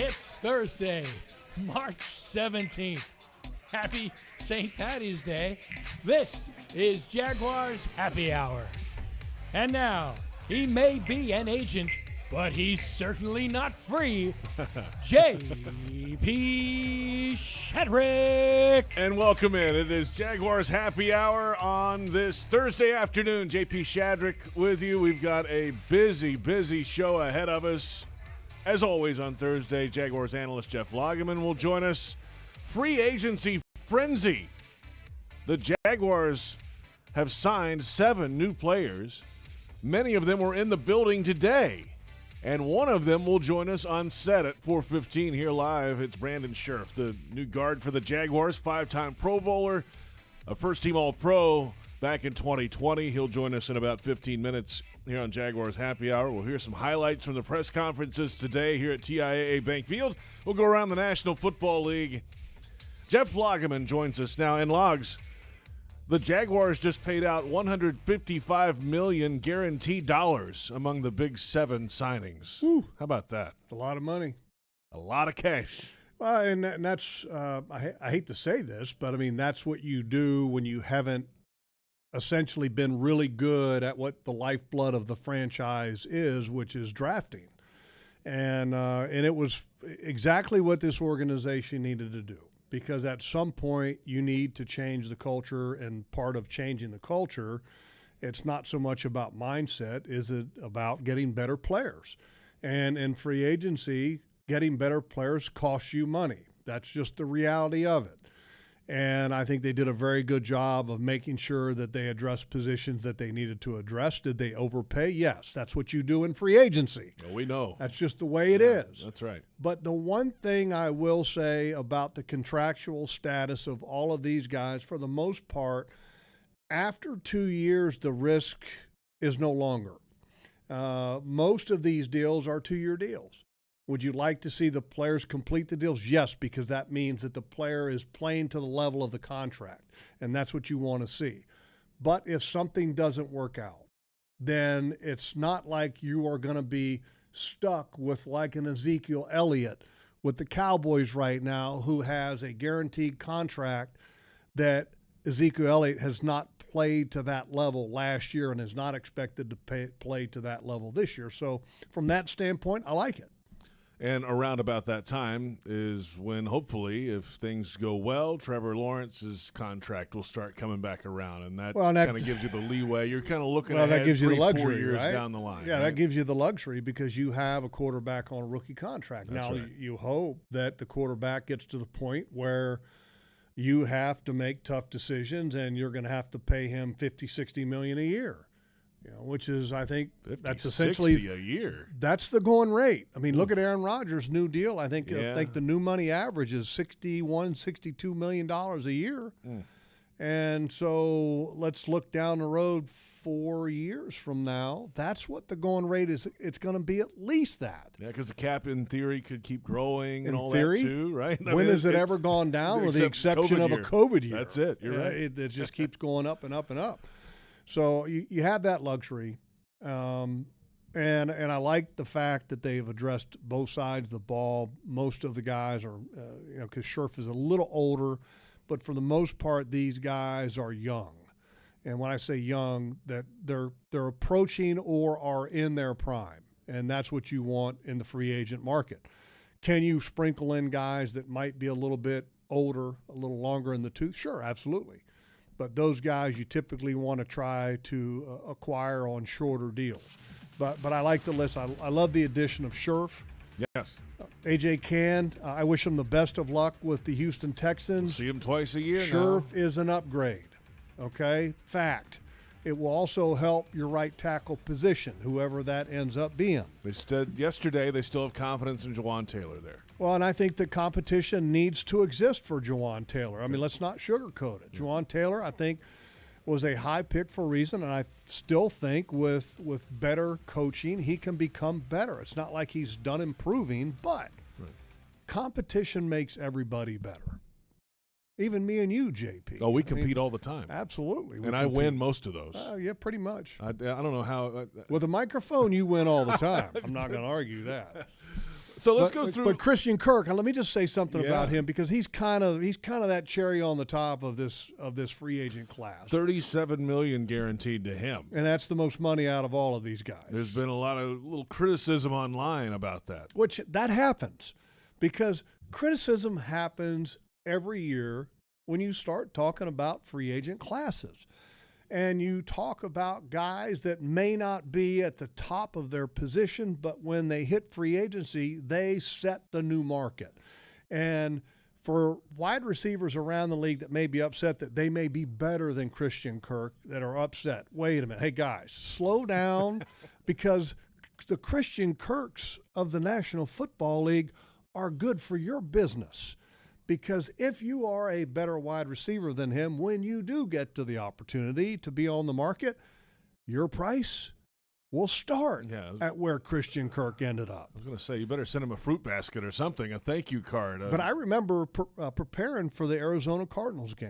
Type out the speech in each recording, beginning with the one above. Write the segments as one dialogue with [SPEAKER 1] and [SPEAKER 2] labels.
[SPEAKER 1] It's Thursday, March 17th. Happy St. Paddy's Day. This is Jaguars Happy Hour. And now, he may be an agent, but he's certainly not free. J.P. Shadrick.
[SPEAKER 2] And welcome in. It is Jaguars Happy Hour on this Thursday afternoon. J.P. Shadrick with you. We've got a busy show ahead of us. As always on Thursday, Jaguars analyst Jeff Lageman will join us. Free agency frenzy. The Jaguars have signed 7 new players. Many of them were in the building today. And one of them will join us on set at 4:15 here live. It's Brandon Scherff, the new guard for the Jaguars, 5-time Pro Bowler, a first-team All-Pro back in 2020. He'll join us in about 15 minutes here on Jaguars Happy Hour. We'll hear some highlights from the press conferences today here at TIAA Bank Field. We'll go around the National Football League. Jeff Lageman joins us now. And Logs, the Jaguars just paid out $155 million guaranteed dollars among the Big 7 signings.
[SPEAKER 3] Whew.
[SPEAKER 2] How about that?
[SPEAKER 3] A lot of money.
[SPEAKER 2] A lot of cash.
[SPEAKER 3] Well, and that's I hate to say this, but I mean that's what you do when you haven't essentially been really good at what the lifeblood of the franchise is, which is drafting. And it was exactly what this organization needed to do. Because at some point you need to change the culture, and part of changing the culture, it's not so much about mindset, is it about getting better players. And in free agency, getting better players costs you money. That's just the reality of it. And I think they did a very good job of making sure that they addressed positions that they needed to address. Did they overpay? Yes, that's what you do in free agency.
[SPEAKER 2] Well, we know.
[SPEAKER 3] That's just the way it is.
[SPEAKER 2] That's right.
[SPEAKER 3] But the one thing I will say about the contractual status of all of these guys, for the most part, after 2 years, the risk is no longer. Most of these deals are 2-year deals. Would you like to see the players complete the deals? Yes, because that means that the player is playing to the level of the contract, and that's what you want to see. But if something doesn't work out, then it's not like you are going to be stuck with like an Ezekiel Elliott with the Cowboys right now, who has a guaranteed contract that Ezekiel Elliott has not played to that level last year and is not expected to play to that level this year. So from that standpoint, I like it.
[SPEAKER 2] And around about that time is when, hopefully, if things go well, Trevor Lawrence's contract will start coming back around, and that kind of gives you the leeway. You're kind of looking ahead
[SPEAKER 3] that gives you
[SPEAKER 2] 3,
[SPEAKER 3] the luxury,
[SPEAKER 2] 4 years
[SPEAKER 3] right?
[SPEAKER 2] down the line.
[SPEAKER 3] Yeah,
[SPEAKER 2] right?
[SPEAKER 3] That gives you the luxury because you have a quarterback on a rookie contract.
[SPEAKER 2] That's
[SPEAKER 3] now,
[SPEAKER 2] right.
[SPEAKER 3] You hope that the quarterback gets to the point where you have to make tough decisions and you're going to have to pay him $50, $60 million a year. Which is, I think,
[SPEAKER 2] 50,
[SPEAKER 3] that's essentially
[SPEAKER 2] 60 a year.
[SPEAKER 3] That's the going rate. I mean, look at Aaron Rodgers' new deal. I think the new money average is $61, $62 million a year. And so let's look down the road 4 years from now. That's what the going rate is. It's going to be at least that.
[SPEAKER 2] Yeah, because the cap, in theory, could keep growing and all
[SPEAKER 3] theory,
[SPEAKER 2] that too, right?
[SPEAKER 3] When has it ever gone down with the exception of a COVID year?
[SPEAKER 2] That's it. You're right.
[SPEAKER 3] It just keeps going up and up and up. So you have that luxury, and I like the fact that they've addressed both sides of the ball. Most of the guys are, because Scherff is a little older, but for the most part, these guys are young. And when I say young, that they're approaching or are in their prime, and that's what you want in the free agent market. Can you sprinkle in guys that might be a little bit older, a little longer in the tooth? Sure, absolutely. But those guys you typically want to try to acquire on shorter deals. But I like the list. I love the addition of Scherff.
[SPEAKER 2] Yes.
[SPEAKER 3] A.J. Cann, I wish him the best of luck with the Houston Texans.
[SPEAKER 2] We'll see him twice a year
[SPEAKER 3] Scherff
[SPEAKER 2] now.
[SPEAKER 3] is an upgrade, okay? Fact. It will also help your right tackle position, whoever that ends up being.
[SPEAKER 2] They said yesterday they still have confidence in Jawan Taylor there.
[SPEAKER 3] Well, and I think the competition needs to exist for Jawan Taylor. I mean, let's not sugarcoat it. Jawan Taylor, I think, was a high pick for a reason, and I still think with better coaching, he can become better. It's not like he's done improving, but competition makes everybody better. Even me and you, JP.
[SPEAKER 2] Oh, we compete all the time.
[SPEAKER 3] Absolutely.
[SPEAKER 2] And I win most of those.
[SPEAKER 3] Yeah, pretty much.
[SPEAKER 2] I don't know how.
[SPEAKER 3] With a microphone, you win all the time. I'm not going to argue that.
[SPEAKER 2] So let's go through.
[SPEAKER 3] But Christian Kirk, and let me just say something about him, because he's kind of that cherry on the top of this free agent class.
[SPEAKER 2] $37 million guaranteed to him,
[SPEAKER 3] and that's the most money out of all of these guys.
[SPEAKER 2] There's been a lot of little criticism online about that.
[SPEAKER 3] Which that happens, because criticism happens every year when you start talking about free agent classes. And you talk about guys that may not be at the top of their position, but when they hit free agency, they set the new market. And for wide receivers around the league that may be upset that they may be better than Christian Kirk, that are upset, wait a minute, hey guys, slow down, because the Christian Kirks of the National Football League are good for your business. Because if you are a better wide receiver than him, when you do get to the opportunity to be on the market, your price will start at where Christian Kirk ended up.
[SPEAKER 2] I was going to say, you better send him a fruit basket or something, a thank you card.
[SPEAKER 3] But I remember preparing for the Arizona Cardinals game.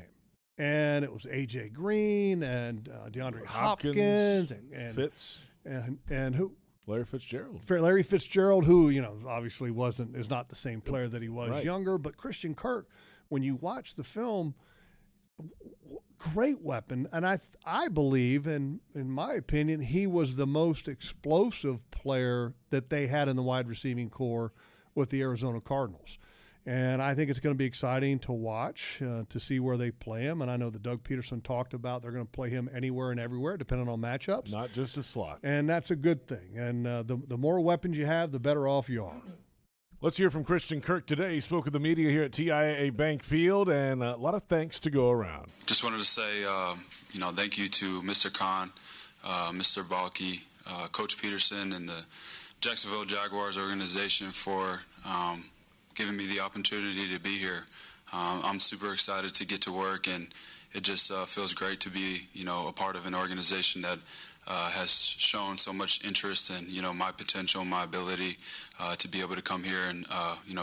[SPEAKER 3] And it was A.J. Green and DeAndre Hopkins and
[SPEAKER 2] Fitz.
[SPEAKER 3] And who?
[SPEAKER 2] Larry Fitzgerald.
[SPEAKER 3] Larry Fitzgerald, who, obviously is not the same player that he was younger, but Christian Kirk, when you watch the film, great weapon. And I believe, in my opinion, he was the most explosive player that they had in the wide receiving core with the Arizona Cardinals. And I think it's going to be exciting to watch, to see where they play him. And I know that Doug Peterson talked about they're going to play him anywhere and everywhere, depending on matchups.
[SPEAKER 2] Not just a slot.
[SPEAKER 3] And that's a good thing. And the more weapons you have, the better off you are.
[SPEAKER 2] Let's hear from Christian Kirk today. He spoke with the media here at TIAA Bank Field, and a lot of thanks to go around.
[SPEAKER 4] Just wanted to say, thank you to Mr. Khan, Mr. Balky, Coach Peterson, and the Jacksonville Jaguars organization for giving me the opportunity to be here. I'm super excited to get to work, and it just feels great to be, a part of an organization that has shown so much interest in, my potential, my ability to be able to come here and,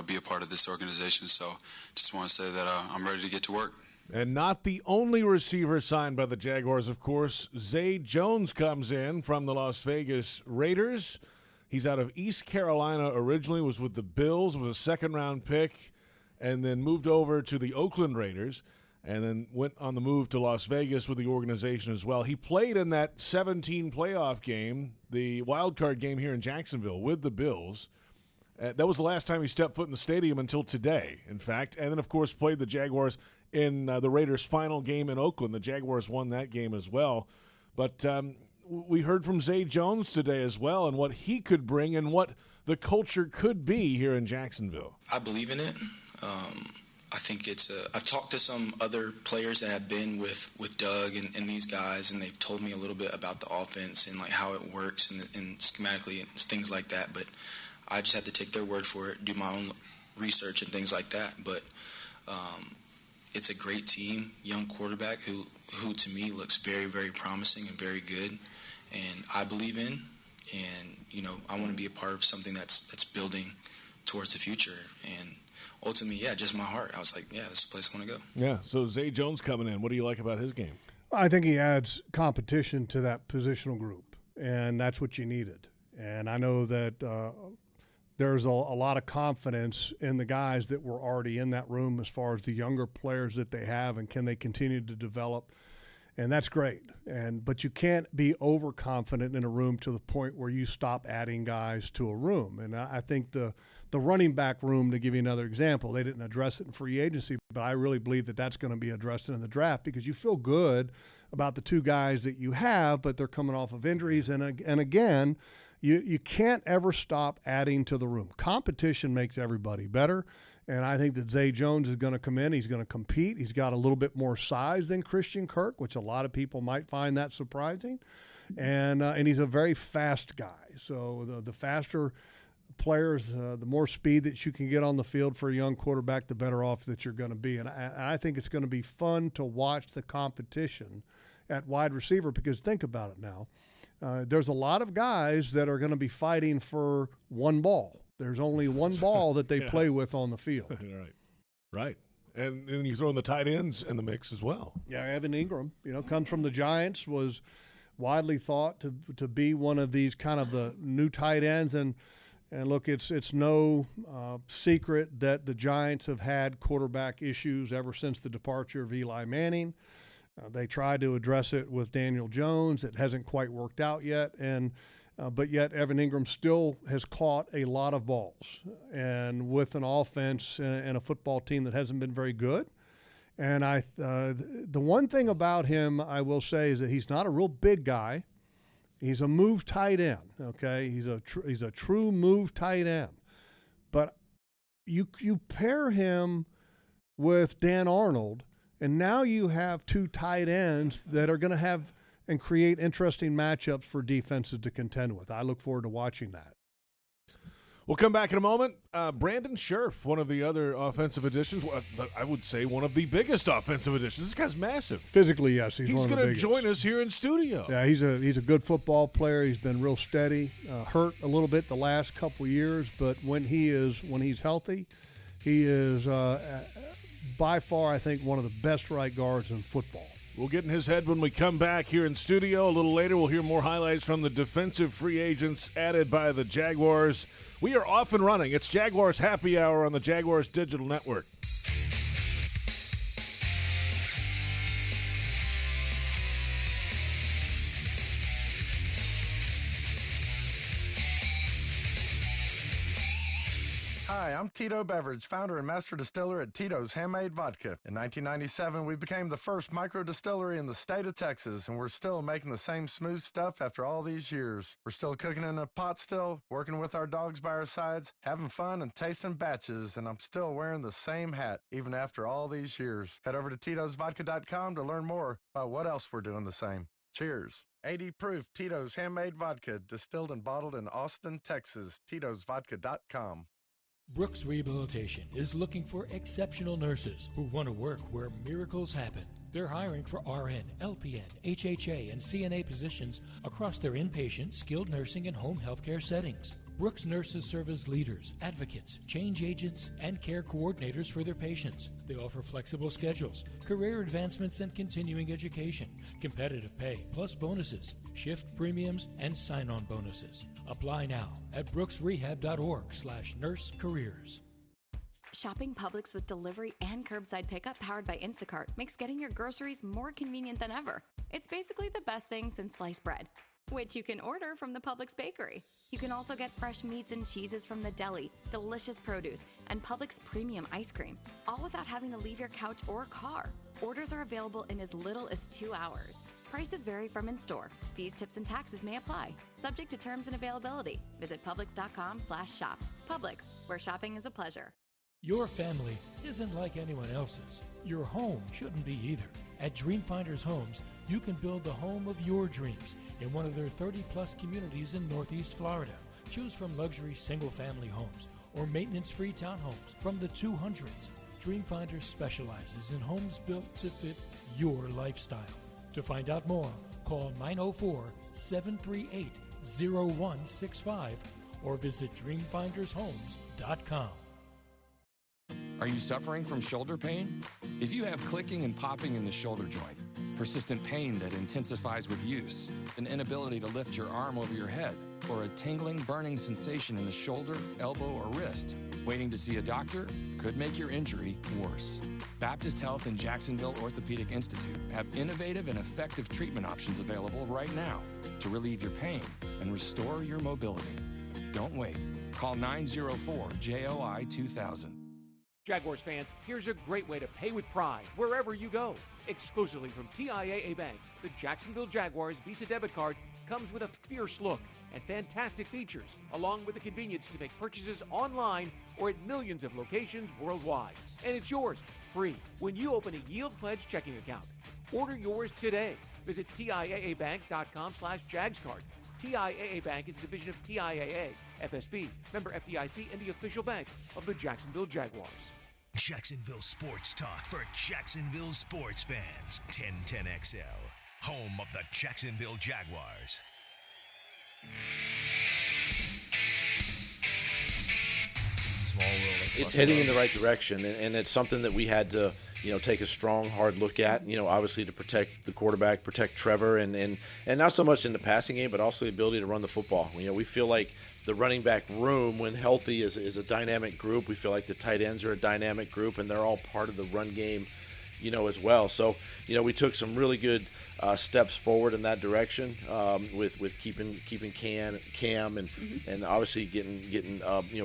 [SPEAKER 4] be a part of this organization. So just want to say that I'm ready to get to work.
[SPEAKER 2] And not the only receiver signed by the Jaguars, of course. Zay Jones comes in from the Las Vegas Raiders. He's out of East Carolina originally, was with the Bills, was a second-round pick, and then moved over to the Oakland Raiders, and then went on the move to Las Vegas with the organization as well. He played in that 17 playoff game, the wild card game here in Jacksonville with the Bills. That was the last time he stepped foot in the stadium until today, in fact. And then, of course, played the Jaguars in the Raiders' final game in Oakland. The Jaguars won that game as well. But we heard from Zay Jones today as well, and what he could bring and what the culture could be here in Jacksonville.
[SPEAKER 5] I believe in it. I think I've talked to some other players that have been with Doug and these guys, and they've told me a little bit about the offense and like how it works and schematically and things like that. But I just have to take their word for it, do my own research and things like that. But it's a great team, young quarterback who to me looks very, very promising and very good. And I believe in, and I want to be a part of something that's building towards the future. And ultimately, just my heart. I was like, this is the place I want to go.
[SPEAKER 2] Yeah. So Zay Jones coming in. What do you like about his game?
[SPEAKER 3] I think he adds competition to that positional group, and that's what you needed. And I know that there's a lot of confidence in the guys that were already in that room as far as the younger players that they have, and can they continue to develop. And that's great. But you can't be overconfident in a room to the point where you stop adding guys to a room. And I think the running back room, to give you another example, they didn't address it in free agency, but I really believe that that's going to be addressed in the draft, because you feel good about the two guys that you have, but they're coming off of injuries. And again, you can't ever stop adding to the room. Competition makes everybody better. And I think that Zay Jones is going to come in. He's going to compete. He's got a little bit more size than Christian Kirk, which a lot of people might find that surprising. And he's a very fast guy. So the faster players, the more speed that you can get on the field for a young quarterback, the better off that you're going to be. And I think it's going to be fun to watch the competition at wide receiver, because think about it now. There's a lot of guys that are going to be fighting for one ball. There's only one ball that they play with on the field.
[SPEAKER 2] Right. And then you throw in the tight ends in the mix as well.
[SPEAKER 3] Yeah, Evan Ingram, comes from the Giants, was widely thought to be one of these kind of the new tight ends. And, And look, it's no secret that the Giants have had quarterback issues ever since the departure of Eli Manning. They tried to address it with Daniel Jones. It hasn't quite worked out yet. But yet Evan Ingram still has caught a lot of balls. And with an offense and a football team that hasn't been very good. And the one thing about him I will say is that he's not a real big guy. He's a move tight end, okay? He's a true move tight end. But you pair him with Dan Arnold, and now you have two tight ends that are going to have and create interesting matchups for defenses to contend with. I look forward to watching that.
[SPEAKER 2] We'll come back in a moment. Brandon Scherff, one of the other offensive additions. I would say one of the biggest offensive additions. This guy's massive.
[SPEAKER 3] Physically, yes, he's one of the
[SPEAKER 2] going
[SPEAKER 3] biggest.
[SPEAKER 2] to join us here in studio.
[SPEAKER 3] Yeah, he's a good football player. He's been real steady. Hurt a little bit the last couple years, but when he's healthy, he is by far, I think, one of the best right guards in football.
[SPEAKER 2] We'll get in his head when we come back here in studio. A little later, we'll hear more highlights from the defensive free agents added by the Jaguars. We are off and running. It's Jaguars Happy Hour on the Jaguars Digital Network.
[SPEAKER 6] Hi, I'm Tito Beverage, founder and master distiller at Tito's Handmade Vodka. In 1997, we became the first micro distillery in the state of Texas, and we're still making the same smooth stuff after all these years. We're still cooking in a pot still, working with our dogs by our sides, having fun and tasting batches, and I'm still wearing the same hat, even after all these years. Head over to Tito'sVodka.com to learn more about what else we're doing the same. Cheers. 80 proof Tito's Handmade Vodka, distilled and bottled in Austin, Texas. Tito'sVodka.com.
[SPEAKER 1] Brooks Rehabilitation is looking for exceptional nurses who want to work where miracles happen. They're hiring for RN, LPN, HHA, and CNA positions across their inpatient, skilled nursing, and home health care settings. Brooks nurses serve as leaders, advocates, change agents, and care coordinators for their patients. They offer flexible schedules, career advancements, and continuing education, competitive pay, plus bonuses, shift premiums, and sign-on bonuses. Apply now at brooksrehab.org/nurse careers.
[SPEAKER 7] Shopping Publix with delivery and curbside pickup powered by Instacart makes getting your groceries more convenient than ever. It's basically the best thing since sliced bread, which you can order from the Publix bakery. You can also get fresh meats and cheeses from the deli, delicious produce, and Publix premium ice cream, all without having to leave your couch or car. Orders are available in as little as 2 hours. Prices vary from in-store. Fees, tips, and taxes may apply. Subject to terms and availability. Visit Publix.com/shop. Publix, where shopping is a pleasure.
[SPEAKER 1] Your family isn't like anyone else's. Your home shouldn't be either. At Dreamfinders Homes, you can build the home of your dreams in one of their 30-plus communities in Northeast Florida. Choose from luxury single-family homes or maintenance-free townhomes from the 200s. Dreamfinders specializes in homes built to fit your lifestyle. To find out more, call 904-738-0165 or visit dreamfindershomes.com.
[SPEAKER 8] Are you suffering from shoulder pain? If you have clicking and popping in the shoulder joint, persistent pain that intensifies with use, an inability to lift your arm over your head, or a tingling, burning sensation in the shoulder, elbow, or wrist, waiting to see a doctor could make your injury worse. Baptist Health and Jacksonville Orthopedic Institute have innovative and effective treatment options available right now to relieve your pain and restore your mobility. Don't wait. Call 904-JOI-2000.
[SPEAKER 9] Jaguars fans, here's a great way to pay with pride wherever you go. Exclusively from TIAA Bank, the Jacksonville Jaguars Visa debit card comes with a fierce look and fantastic features, along with the convenience to make purchases online or at millions of locations worldwide. And it's yours, free, when you open a Yield Pledge checking account. Order yours today. Visit TIAABank.com/JagsCard. TIAA Bank is a division of TIAA, FSB, member FDIC, and the official bank of the Jacksonville Jaguars.
[SPEAKER 10] Jacksonville Sports Talk for Jacksonville sports fans. 1010XL, home of the Jacksonville Jaguars.
[SPEAKER 11] It's heading in the right direction, and it's something that we had to take a strong, hard look at, obviously to protect the quarterback, protect Trevor, and not so much in the passing game, but also the ability to run the football. We feel like the running back room, when healthy, is a dynamic group. We feel like the tight ends are a dynamic group, and they're all part of the run game, as well. So, we took some really good steps forward in that direction with keeping Cam and obviously getting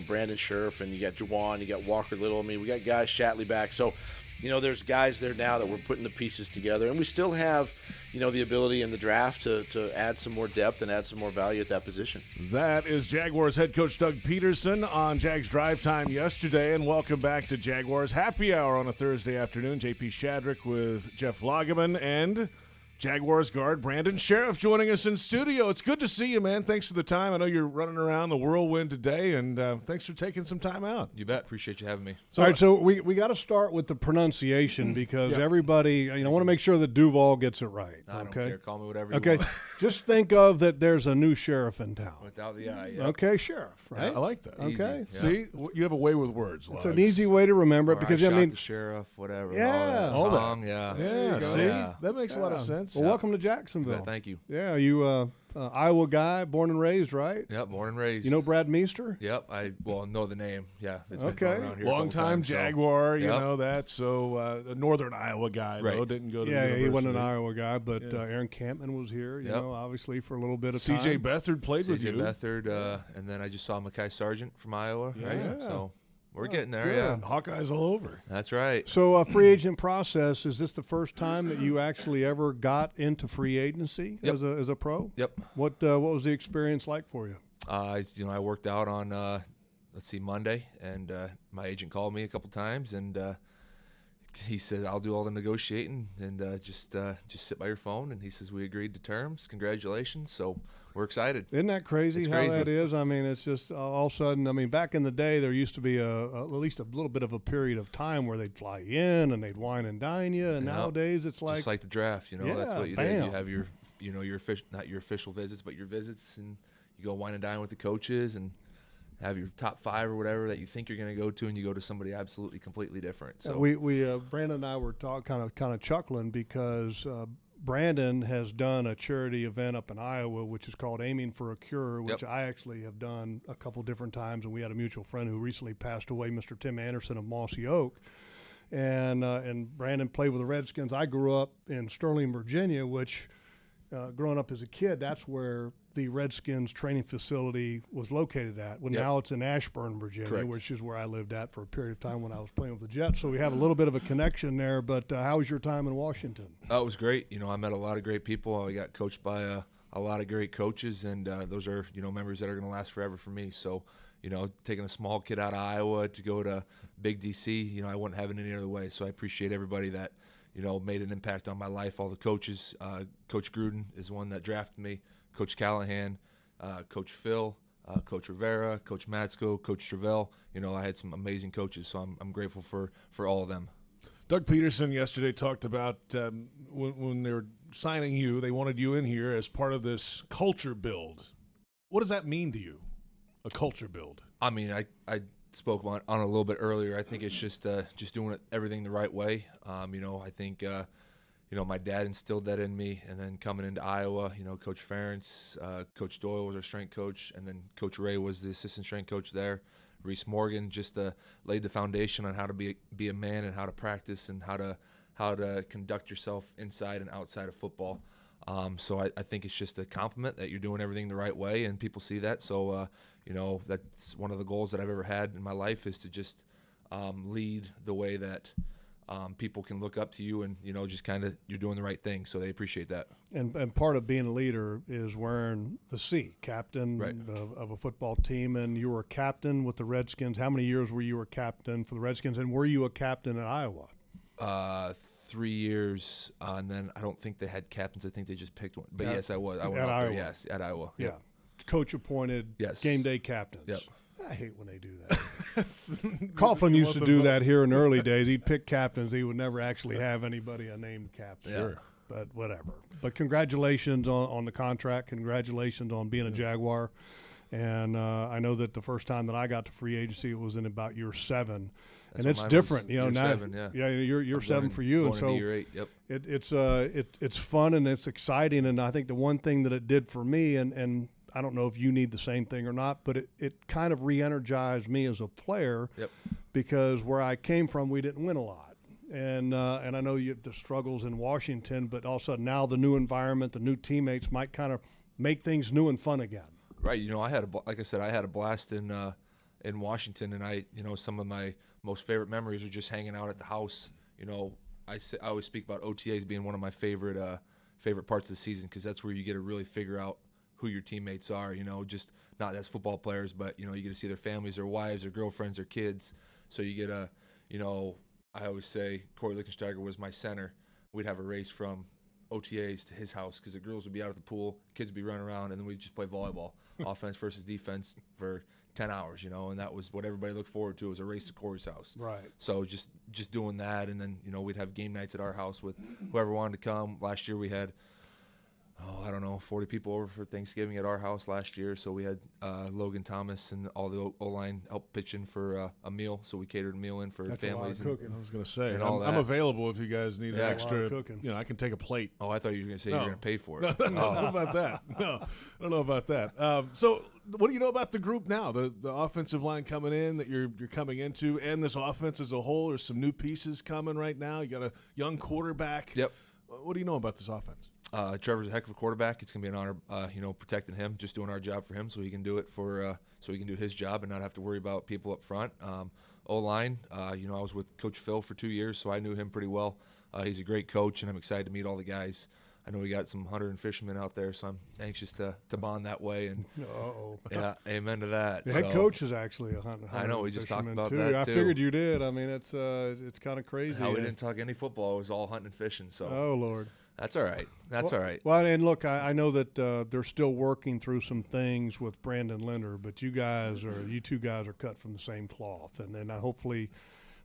[SPEAKER 11] Brandon Scherff, and you got Juwan, you got Walker Little. I mean, we got guys, Shatley back. So, there's guys there now that we're putting the pieces together, and we still have, the ability in the draft to add some more depth and add some more value at that position.
[SPEAKER 2] That is Jaguars head coach Doug Peterson on Jags Drive Time yesterday, and welcome back to Jaguars Happy Hour on a Thursday afternoon. JP Shadrick with Jeff Lageman and Jaguars guard Brandon Scherff joining us in studio. It's good to see you, man. Thanks for the time. I know you're running around the whirlwind today, and thanks for taking some time out.
[SPEAKER 12] You bet. Appreciate you having me.
[SPEAKER 3] All right, so we got to start with the pronunciation because everybody, I want to make sure that Duval gets it right.
[SPEAKER 12] I don't care. Call me whatever you want.
[SPEAKER 3] Just think of that there's a new sheriff in town.
[SPEAKER 12] Without the I, yeah.
[SPEAKER 3] Okay, sheriff, right?
[SPEAKER 2] I like that.
[SPEAKER 3] Okay.
[SPEAKER 12] Yeah.
[SPEAKER 2] See, you have a way with words.
[SPEAKER 3] It's an easy way to remember it because,
[SPEAKER 12] I shot the sheriff, whatever.
[SPEAKER 3] Yeah.
[SPEAKER 12] All that song,
[SPEAKER 2] Yeah, see?
[SPEAKER 12] Yeah.
[SPEAKER 2] That makes a lot of sense.
[SPEAKER 3] Well, welcome to Jacksonville.
[SPEAKER 12] Yeah, thank you.
[SPEAKER 3] Yeah, you Iowa guy, born and raised, right?
[SPEAKER 12] Yep, born and raised.
[SPEAKER 3] You know Brad Meester?
[SPEAKER 12] Yep, I know the name. Yeah, it's been
[SPEAKER 3] Okay.
[SPEAKER 12] thrown around here.
[SPEAKER 2] Long-time Jaguar, you
[SPEAKER 12] Yep.
[SPEAKER 2] know that. So a Northern Iowa guy, though,
[SPEAKER 12] Right.
[SPEAKER 2] didn't go to
[SPEAKER 3] Yeah,
[SPEAKER 2] university.
[SPEAKER 3] he wasn't an Iowa guy, but Aaron Campman was here, you
[SPEAKER 12] Yep.
[SPEAKER 3] know, obviously for a little bit of time.
[SPEAKER 2] C.J. Beathard played with you.
[SPEAKER 12] C.J. Beathard, and then I just saw Mekhi Sargent from Iowa, right?
[SPEAKER 2] Yeah.
[SPEAKER 12] So we're getting there,
[SPEAKER 3] good.
[SPEAKER 12] yeah.
[SPEAKER 2] Hawkeyes all over.
[SPEAKER 12] That's right.
[SPEAKER 3] So free agent process, is this the first time that you actually ever got into free agency
[SPEAKER 12] Yep.
[SPEAKER 3] as a pro?
[SPEAKER 12] Yep.
[SPEAKER 3] What was the experience like for you?
[SPEAKER 12] I worked out on Monday, and my agent called me a couple times, and he said, I'll do all the negotiating, and just sit by your phone. And he says, we agreed to terms. Congratulations. So we're excited.
[SPEAKER 3] Isn't that crazy
[SPEAKER 12] It's
[SPEAKER 3] how
[SPEAKER 12] crazy.
[SPEAKER 3] that is? I mean, it's just all of a sudden, I mean, back in the day, there used to be at least a little bit of a period of time where they'd fly you in and they'd wine and dine you. And
[SPEAKER 12] Yep.
[SPEAKER 3] nowadays it's
[SPEAKER 12] Just like the draft, that's
[SPEAKER 3] Yeah,
[SPEAKER 12] what you
[SPEAKER 3] bam.
[SPEAKER 12] did. You have your, not your official visits, but your visits, and you go wine and dine with the coaches and have your top 5 or whatever that you think you're going to go to, and you go to somebody absolutely completely different. So
[SPEAKER 3] we Brandon and I were kind of chuckling because Brandon has done a charity event up in Iowa, which is called Aiming for a Cure, which
[SPEAKER 12] Yep.
[SPEAKER 3] I actually have done a couple different times, and we had a mutual friend who recently passed away, Mr. Tim Anderson of Mossy Oak, and Brandon played with the Redskins. I grew up in Sterling, Virginia, which growing up as a kid, that's where the Redskins training facility was located at. Well,
[SPEAKER 12] Yep.
[SPEAKER 3] now it's in Ashburn, Virginia,
[SPEAKER 12] Correct.
[SPEAKER 3] which is where I lived at for a period of time when I was playing with the Jets. So we have a little bit of a connection there. But how was your time in Washington?
[SPEAKER 12] it was great. I met a lot of great people. I got coached by a lot of great coaches, and those are, memories that are going to last forever for me. So, taking a small kid out of Iowa to go to big DC, I wouldn't have it any other way. So I appreciate everybody that, made an impact on my life. All the coaches, Coach Gruden is one that drafted me, Coach Callahan, Coach Phil, Coach Rivera, Coach Matsko, Coach Travell. I had some amazing coaches, so I'm grateful for all of them.
[SPEAKER 2] Doug Peterson yesterday talked about when they were signing you, they wanted you in here as part of this culture build. What does that mean to you, a culture build?
[SPEAKER 12] I mean, I spoke on it a little bit earlier. I think it's just doing everything the right way. I think my dad instilled that in me, and then coming into Iowa, Coach Ferentz, Coach Doyle was our strength coach, and then Coach Ray was the assistant strength coach there. Reese Morgan just laid the foundation on how to be a man and how to practice and how to conduct yourself inside and outside of football. So I think it's just a compliment that you're doing everything the right way, and people see that. So, that's one of the goals that I've ever had in my life, is to just lead the way that people can look up to you, and, just kind of you're doing the right thing. So they appreciate that.
[SPEAKER 3] And part of being a leader is wearing the C, captain
[SPEAKER 12] Right.
[SPEAKER 3] of a football team. And you were a captain with the Redskins. How many years were you a captain for the Redskins? And were you a captain at Iowa?
[SPEAKER 12] 3 years, and then I don't think they had captains. I think they just picked one. But
[SPEAKER 3] At-
[SPEAKER 12] yes, I was. I
[SPEAKER 3] at
[SPEAKER 12] went out
[SPEAKER 3] Iowa.
[SPEAKER 12] there. Yes, at Iowa.
[SPEAKER 3] Yeah.
[SPEAKER 12] Yep.
[SPEAKER 3] Coach appointed
[SPEAKER 12] Yes.
[SPEAKER 3] game day captains.
[SPEAKER 12] Yep.
[SPEAKER 3] I hate when they do that. Coughlin used to do that here in the early days. He'd pick captains. He would never actually have anybody a named captain.
[SPEAKER 12] Sure.
[SPEAKER 3] But whatever. But congratulations on the contract. Congratulations on being a Jaguar. And I know that the first time that I got to free agency, it was in about year 7.
[SPEAKER 12] That's
[SPEAKER 3] and it's different, you know.
[SPEAKER 12] Year
[SPEAKER 3] now,
[SPEAKER 12] 7, yeah.
[SPEAKER 3] Year 7 for you, and so
[SPEAKER 12] year 8, yep.
[SPEAKER 3] It's fun and it's exciting. And I think the one thing that it did for me, and I don't know if you need the same thing or not, but it kind of re-energized me as a player.
[SPEAKER 12] Yep.
[SPEAKER 3] Because where I came from, we didn't win a lot. And I know the struggles in Washington, but also now the new environment, the new teammates might kind of make things new and fun again.
[SPEAKER 12] Right. You know, like I said, I had a blast in Washington, and some of my most favorite memories are just hanging out at the house. You know, I always speak about OTAs being one of my favorite parts of the season, because that's where you get to really figure out who your teammates are. You know, just not as football players, but you get to see their families, their wives, their girlfriends, their kids. So you get I always say Corey Lichtensteiger was my center. We'd have a race from OTAs to his house, because the girls would be out at the pool, kids would be running around, and then we'd just play volleyball, offense versus defense for 10 hours, and that was what everybody looked forward to. It was a race to Corey's house.
[SPEAKER 3] Right.
[SPEAKER 12] So just doing that, and then, we'd have game nights at our house with whoever wanted to come. Last year we had, 40 people over for Thanksgiving at our house last year. So we had Logan Thomas and all the O-line help pitch in for a meal. So we catered a meal in for
[SPEAKER 3] That's
[SPEAKER 12] families.
[SPEAKER 3] A lot of cooking.
[SPEAKER 2] I was going to say, I'm available if you guys need extra.
[SPEAKER 3] Cooking.
[SPEAKER 2] I can take a plate.
[SPEAKER 12] Oh, I thought you were going to say you were going to pay for it.
[SPEAKER 2] No, I don't know about that. No, I don't know about that. So what do you know about the group now? The offensive line coming in that you're coming into, and this offense as a whole. There's some new pieces coming right now. You got a young quarterback.
[SPEAKER 12] Yep.
[SPEAKER 2] What do you know about this offense?
[SPEAKER 12] Trevor's a heck of a quarterback. It's gonna be an honor, protecting him, just doing our job for him, so he can do it so he can do his job and not have to worry about people up front. O-line, I was with Coach Phil for 2 years, so I knew him pretty well. He's a great coach, and I'm excited to meet all the guys. I know we got some hunter and fishermen out there, so I'm anxious to bond that way. And yeah, amen to that.
[SPEAKER 3] The head coach is actually a hunter.
[SPEAKER 12] I know, we just talked about
[SPEAKER 3] too.
[SPEAKER 12] that
[SPEAKER 3] I
[SPEAKER 12] too.
[SPEAKER 3] figured you did. I mean, it's kind of crazy.
[SPEAKER 12] We didn't talk any football. It was all hunting and fishing. So.
[SPEAKER 3] Oh Lord.
[SPEAKER 12] That's all right. All right.
[SPEAKER 3] Well, and look, I know that they're still working through some things with Brandon Linder, but you two guys are cut from the same cloth, and then hopefully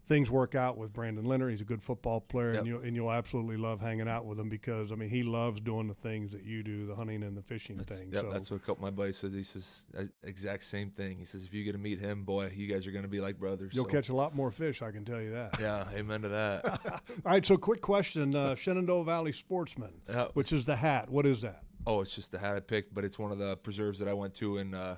[SPEAKER 3] things work out with Brandon Linder. He's a good football player,
[SPEAKER 12] Yep.
[SPEAKER 3] and you'll absolutely love hanging out with him, because he loves doing the things that you do, the hunting and the fishing thing.
[SPEAKER 12] Yep,
[SPEAKER 3] so
[SPEAKER 12] that's what a couple of my buddies says. He says exact same thing. He says if you get to meet him, boy, you guys are going to be like brothers.
[SPEAKER 3] You'll catch a lot more fish, I can tell you that.
[SPEAKER 12] Yeah, amen to that.
[SPEAKER 3] All right, so quick question: Shenandoah Valley Sportsman, which is the hat. What is that?
[SPEAKER 12] Oh, it's just the hat I picked, but it's one of the preserves that I went to in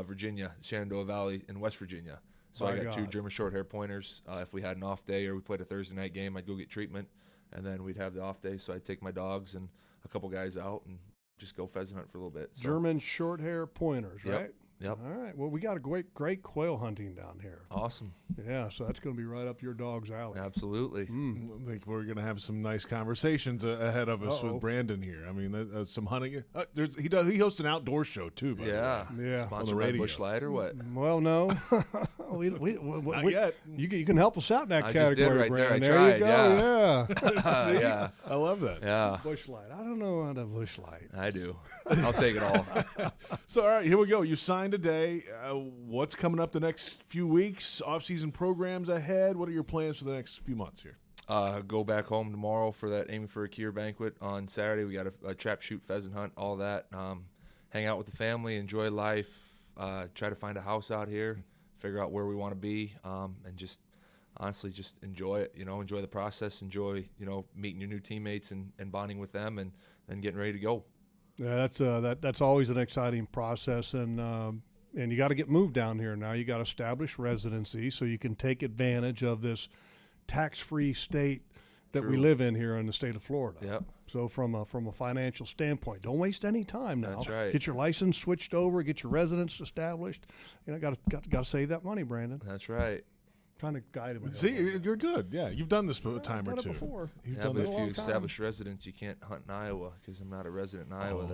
[SPEAKER 12] Virginia, Shenandoah Valley in West Virginia. So I got 2 German short hair pointers. If we had an off day or we played a Thursday night game, I'd go get treatment, and then we'd have the off day. So I'd take my dogs and a couple guys out and just go pheasant hunt for a little bit. So.
[SPEAKER 3] German short hair pointers, right?
[SPEAKER 12] Yep.
[SPEAKER 3] All right. Well, we got a great quail hunting down here.
[SPEAKER 12] Awesome.
[SPEAKER 3] Yeah, so that's going to be right up your dog's alley.
[SPEAKER 12] Absolutely.
[SPEAKER 2] I think we're going to have some nice conversations ahead of us with Brandon here. I mean, some hunting. He hosts an outdoor show too. By the way.
[SPEAKER 3] Yeah.
[SPEAKER 12] Sponsored by Busch Light or what?
[SPEAKER 3] Well, no.
[SPEAKER 2] Not yet.
[SPEAKER 3] You can help us out in that
[SPEAKER 12] I
[SPEAKER 3] category,
[SPEAKER 12] just did right
[SPEAKER 3] Brandon.
[SPEAKER 12] there. I tried.
[SPEAKER 3] You go. Yeah.
[SPEAKER 12] Yeah.
[SPEAKER 2] I love that.
[SPEAKER 12] Yeah.
[SPEAKER 3] Busch Light. I don't know how to Busch Light.
[SPEAKER 12] I do. I'll take it all.
[SPEAKER 2] So, all right, here we go. You signed today. What's coming up the next few weeks? Off-season programs ahead. What are your plans for the next few months here?
[SPEAKER 12] Go back home tomorrow for that Aiming for a Cure banquet on Saturday. We got a trap, shoot, pheasant hunt, all that. Hang out with the family, enjoy life, try to find a house out here, figure out where we want to be, and just honestly just enjoy it. Enjoy the process, enjoy meeting your new teammates and bonding with them, and then getting ready to go.
[SPEAKER 3] Yeah, that's always an exciting process, and you got to get moved down here now. You got to establish residency so you can take advantage of this tax-free state that we live in here in the state of Florida.
[SPEAKER 12] Yep.
[SPEAKER 3] So from a financial standpoint, don't waste any time now.
[SPEAKER 12] That's right.
[SPEAKER 3] Get your license switched over, get your residence established. Got to save that money, Brandon.
[SPEAKER 12] That's right.
[SPEAKER 3] Trying to guide him.
[SPEAKER 2] See, you're good. Yeah, you've done this a time or
[SPEAKER 3] I've
[SPEAKER 2] two.
[SPEAKER 3] done it before.
[SPEAKER 12] But if you establish residence, you can't hunt in Iowa because I'm not a resident in Iowa.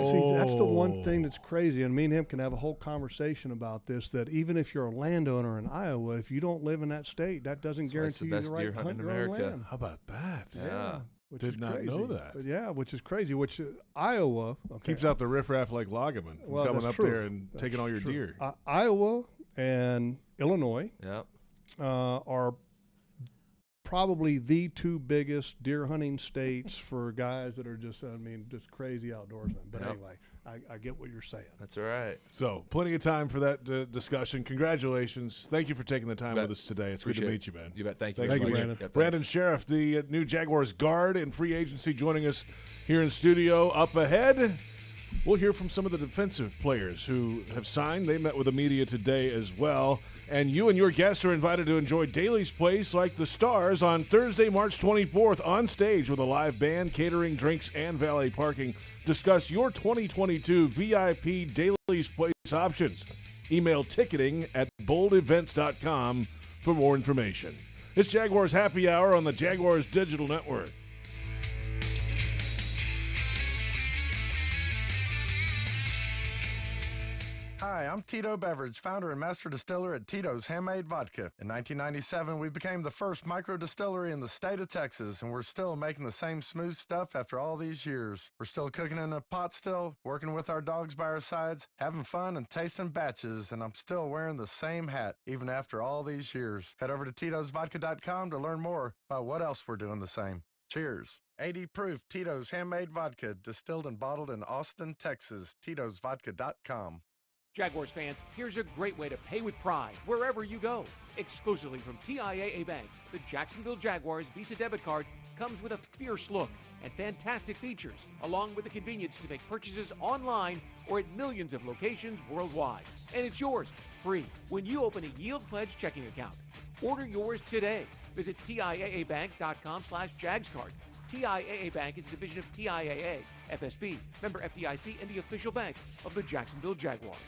[SPEAKER 3] See, that's the one thing that's crazy, and me and him can have a whole conversation about this, that even if you're a landowner in Iowa, if you don't live in that state, that doesn't guarantee you the right to hunt your own land.
[SPEAKER 2] How about that?
[SPEAKER 12] Yeah.
[SPEAKER 2] Did not know that.
[SPEAKER 3] But yeah, which is crazy. Iowa
[SPEAKER 2] keeps out the riffraff like Lageman coming up there and taking all your deer.
[SPEAKER 3] Iowa and Illinois are probably the 2 biggest deer hunting states for guys that are just crazy outdoorsmen. But anyway, I get what you're saying.
[SPEAKER 12] That's all right.
[SPEAKER 2] So, plenty of time for that discussion. Congratulations. Thank you for taking the time with us today. It's good to meet you, man.
[SPEAKER 12] You bet. Thank you.
[SPEAKER 2] Thank you,
[SPEAKER 3] Brandon.
[SPEAKER 12] Yeah,
[SPEAKER 2] Brandon Scherff, the new Jaguars guard in free agency, joining us here in studio. Up ahead, we'll hear from some of the defensive players who have signed. They met with the media today as well. And you and your guests are invited to enjoy Daly's Place like the Stars on Thursday, March 24th on stage with a live band, catering, drinks, and valet parking. Discuss your 2022 VIP Daly's Place options. Email ticketing at boldevents.com for more information. It's Jaguars Happy Hour on the Jaguars Digital Network.
[SPEAKER 6] Hi, I'm Tito Beverage, founder and master distiller at Tito's Handmade Vodka. In 1997, we became the first micro distillery in the state of Texas, and we're still making the same smooth stuff after all these years. We're still cooking in a pot still, working with our dogs by our sides, having fun and tasting batches, and I'm still wearing the same hat even after all these years. Head over to Tito'sVodka.com to learn more about what else we're doing the same. Cheers. 80 proof Tito's Handmade Vodka, distilled and bottled in Austin, Texas. Tito'sVodka.com.
[SPEAKER 9] Jaguars fans, here's a great way to pay with pride wherever you go. Exclusively from TIAA Bank, the Jacksonville Jaguars Visa debit card comes with a fierce look and fantastic features, along with the convenience to make purchases online or at millions of locations worldwide. And it's yours, free, when you open a Yield Pledge checking account. Order yours today. Visit TIAABank.com/JagsCard. TIAA Bank is a division of TIAA, FSB, member FDIC, and the official bank of the Jacksonville Jaguars.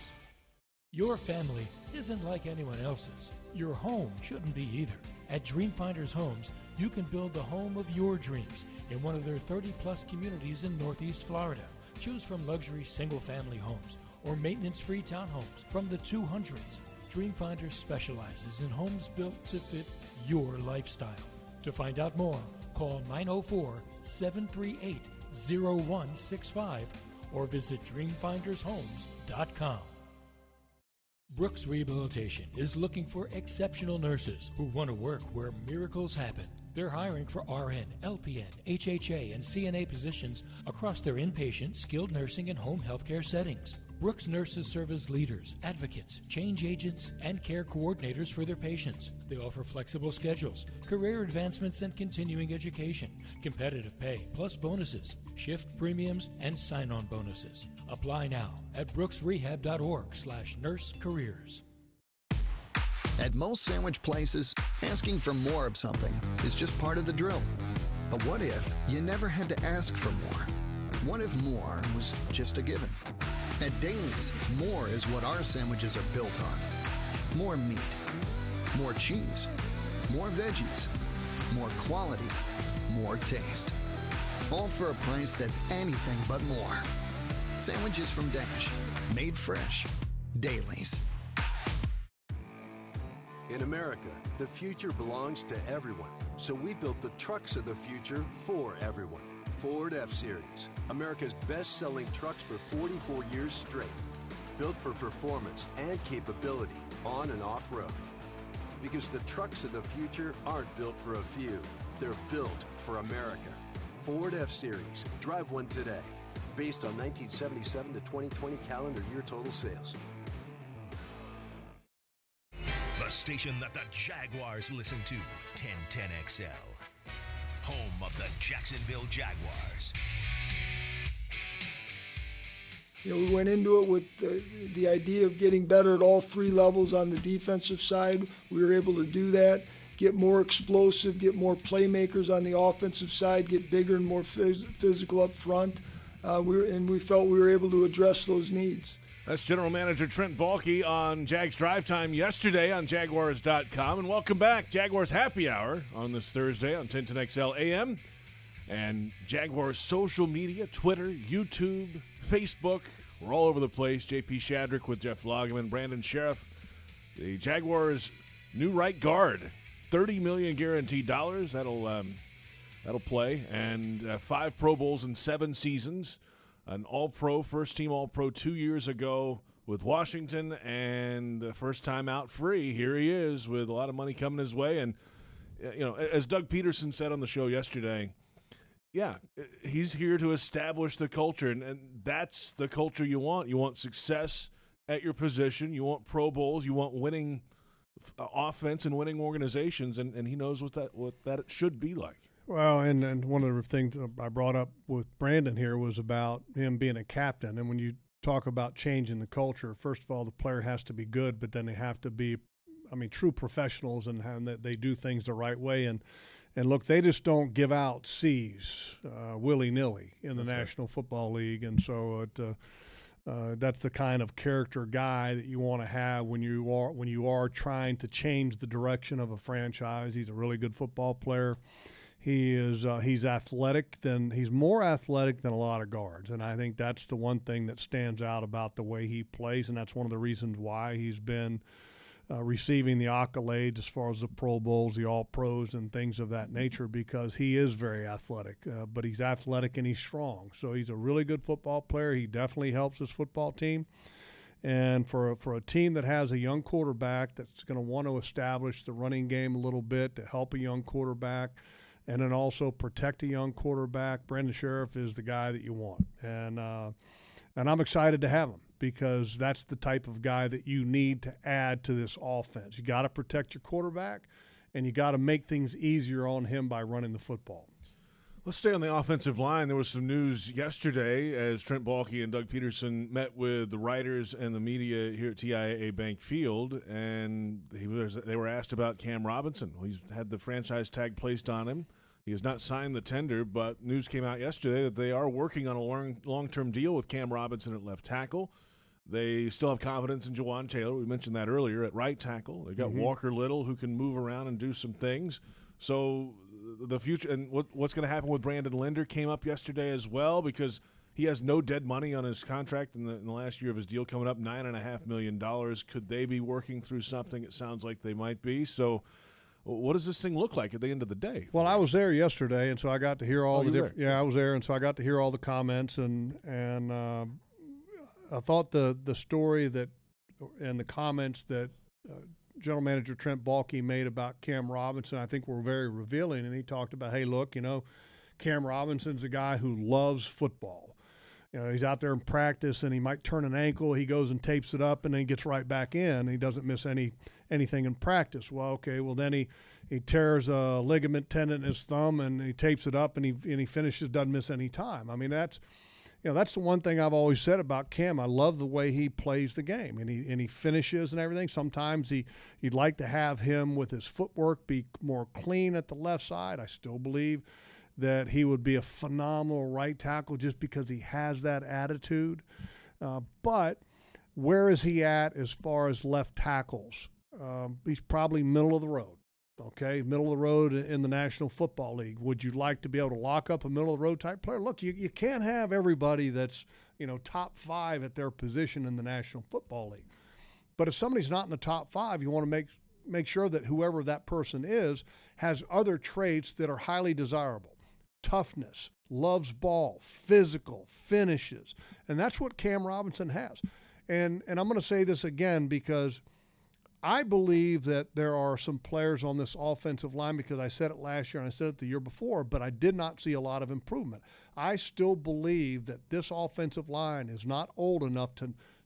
[SPEAKER 1] Your family isn't like anyone else's. Your home shouldn't be either. At Dreamfinders Homes, you can build the home of your dreams in one of their 30-plus communities in Northeast Florida. Choose from luxury single-family homes or maintenance-free townhomes from the 200s. Dreamfinders specializes in homes built to fit your lifestyle. To find out more, call 904-738-0165 or visit dreamfindershomes.com. Brooks Rehabilitation is looking for exceptional nurses who want to work where miracles happen. They're hiring for RN, LPN, HHA, and CNA positions across their inpatient, skilled nursing, and home healthcare settings. Brooks nurses serve as leaders, advocates, change agents, and care coordinators for their patients. They offer flexible schedules, career advancements, and continuing education, competitive pay, plus bonuses, shift premiums, and sign-on bonuses. Apply now at brooksrehab.org/nurse careers.
[SPEAKER 13] At most sandwich places, asking for more of something is just part of the drill. But what if you never had to ask for more? What if more was just a given? At Daly's, more is what our sandwiches are built on. More meat, more cheese, more veggies, more quality, more taste. All for a price that's anything but more. Sandwiches from Dash, made fresh. Daly's.
[SPEAKER 14] In America, the future belongs to everyone. So we built the trucks of the future for everyone. Ford F-Series, America's best-selling trucks for 44 years straight. Built for performance and capability on and off-road. Because the trucks of the future aren't built for a few. They're built for America. Ford F-Series. Drive one today. Based on 1977 to 2020 calendar year total sales.
[SPEAKER 10] The station that the Jaguars listen to, 1010XL. Home of the Jacksonville Jaguars.
[SPEAKER 15] You know, we went into it with the idea of getting better at all three levels on the defensive side. We were able to do that, get more explosive, get more playmakers on the offensive side, get bigger and more physical up front. We felt we were able to address those needs.
[SPEAKER 2] That's General Manager Trent Baalke on Jags Drive Time yesterday on Jaguars.com. And welcome back, Jaguars Happy Hour on this Thursday on 1010XL AM. And Jaguars social media, Twitter, YouTube, Facebook. We're all over the place. JP Shadrick with Jeff Lageman, Brandon Scherff. The Jaguars' new right guard, $30 million guaranteed dollars. That'll play. And 5 Pro Bowls in 7 seasons. An All-Pro, first-team All-Pro 2 years ago with Washington, and the first time out free. Here he is with a lot of money coming his way. And, you know, as Doug Peterson said on the show yesterday, yeah, he's here to establish the culture, and that's the culture you want. You want success at your position. You want Pro Bowls. You want winning offense and winning organizations, and he knows what that should be like.
[SPEAKER 3] Well, and one of the things I brought up with Brandon here was about him being a captain. And when you talk about changing the culture, first of all, the player has to be good, but then they have to be, true professionals and that they do things the right way. And look, they just don't give out C's willy-nilly in the National Football League. And so that's the kind of character guy that you want to have when you are trying to change the direction of a franchise. He's a really good football player. He's more athletic than a lot of guards, and I think that's the one thing that stands out about the way he plays, and that's one of the reasons why he's been receiving the accolades as far as the Pro Bowls, the All-Pros, and things of that nature, because he is very athletic. But he's athletic and he's strong, so he's a really good football player. He definitely helps his football team. And for a team that has a young quarterback that's going to want to establish the running game a little bit to help a young quarterback, and then also protect a young quarterback, Brandon Scherff is the guy that you want. And I'm excited to have him, because that's the type of guy that you need to add to this offense. You got to protect your quarterback, and you got to make things easier on him by running the football.
[SPEAKER 2] Let's stay on the offensive line. There was some news yesterday as Trent Baalke and Doug Peterson met with the writers and the media here at TIAA Bank Field, and they were asked about Cam Robinson. He's had the franchise tag placed on him. He has not signed the tender, but news came out yesterday that they are working on a long-term deal with Cam Robinson at left tackle. They still have confidence in Jawan Taylor. We mentioned that earlier at right tackle. They got Walker Little, who can move around and do some things. So the future and what's going to happen with Brandon Linder came up yesterday as well, because he has no dead money on his contract in the last year of his deal coming up, $9.5 million. Could they be working through something? It sounds like they might be. So what does this thing look like at the end of the day?
[SPEAKER 3] Well, I was there yesterday, and so I got to hear all the different. Yeah, I was there, and so I got to hear all the comments, and I thought the story that and the comments that General Manager Trent Baalke made about Cam Robinson, I think were very revealing. And he talked about, hey, look, Cam Robinson's a guy who loves football. He's out there in practice, and he might turn an ankle. He goes and tapes it up, and then he gets right back in. He doesn't miss anything in practice. Well, okay, then he tears a ligament tendon in his thumb, and he tapes it up, and he finishes, doesn't miss any time. That's the one thing I've always said about Cam. I love the way he plays the game, and he finishes and everything. Sometimes you'd like to have him with his footwork be more clean at the left side. I still believe that he would be a phenomenal right tackle just because he has that attitude. But where is he at as far as left tackles? He's probably middle of the road. Okay, middle of the road in the National Football League. Would you like to be able to lock up a middle of the road type player? Look, you can't have everybody that's top 5 at their position in the National Football League. But if somebody's not in the top 5, you want to make sure that whoever that person is has other traits that are highly desirable. Toughness, loves ball, physical, finishes. And that's what Cam Robinson has. And I'm going to say this again because I believe that there are some players on this offensive line, because I said it last year and I said it the year before, but I did not see a lot of improvement. I still believe that this offensive line is not old enough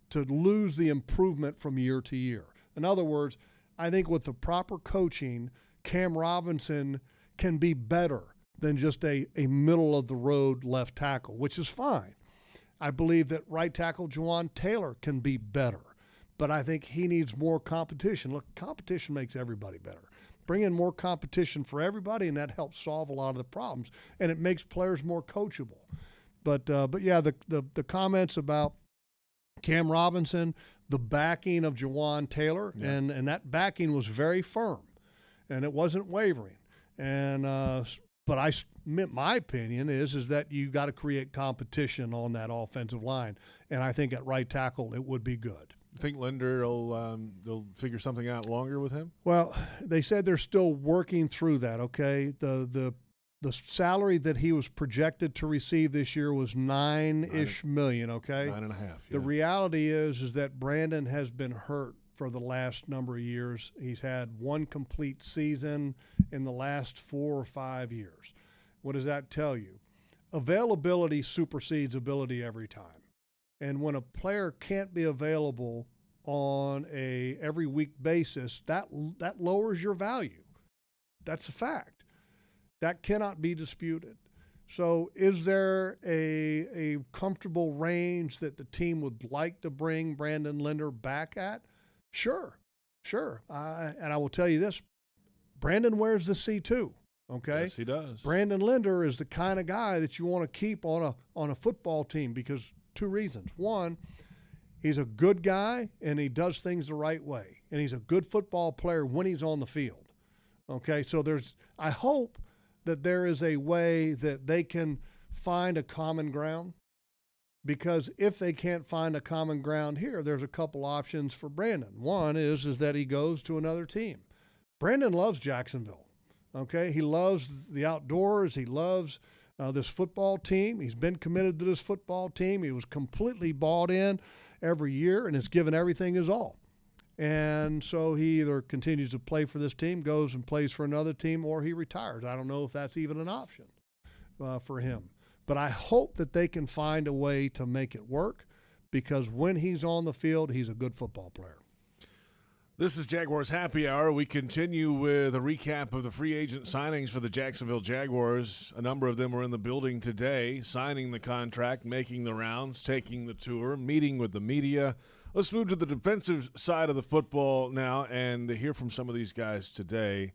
[SPEAKER 3] to lose the improvement from year to year. In other words, I think with the proper coaching, Cam Robinson can be better than just a middle-of-the-road left tackle, which is fine. I believe that right tackle Jawan Taylor can be better, but I think he needs more competition. Look, competition makes everybody better. Bring in more competition for everybody, and that helps solve a lot of the problems, and it makes players more coachable. But yeah, the comments about Cam Robinson, the backing of Jawan Taylor, and that backing was very firm, and it wasn't wavering. And but my opinion is that you got to create competition on that offensive line, and I think at right tackle it would be good.
[SPEAKER 2] You think Linder they'll figure something out longer with him?
[SPEAKER 3] Well, they said they're still working through that. Okay, the salary that he was projected to receive this year was $9-ish million. Okay,
[SPEAKER 2] 9.5. Yeah.
[SPEAKER 3] The reality is that Brandon has been hurt for the last number of years. He's had one complete season in the last 4 or 5 years. What does that tell you? availability supersedes ability every time. And when a player can't be available on a every week basis, that lowers your value. That's a fact. That cannot be disputed. So is there a comfortable range that the team would like to bring Brandon Linder back at? Sure. And I will tell you this, Brandon wears the C2, okay?
[SPEAKER 2] Yes, he does.
[SPEAKER 3] Brandon Linder is the kind of guy that you want to keep on a football team because two reasons. One, he's a good guy and he does things the right way. And he's a good football player when he's on the field. Okay, so I hope that there is a way that they can find a common ground, because if they can't find a common ground here, there's a couple options for Brandon. One is that he goes to another team. Brandon loves Jacksonville, okay? He loves the outdoors. He loves this football team. He's been committed to this football team. He was completely bought in every year and has given everything his all. And so he either continues to play for this team, goes and plays for another team, or he retires. I don't know if that's even an option for him. But I hope that they can find a way to make it work, because when he's on the field, he's a good football player.
[SPEAKER 2] This is Jaguars Happy Hour. We continue with a recap of the free agent signings for the Jacksonville Jaguars. A number of them were in the building today, signing the contract, making the rounds, taking the tour, meeting with the media. Let's move to the defensive side of the football now and hear from some of these guys today.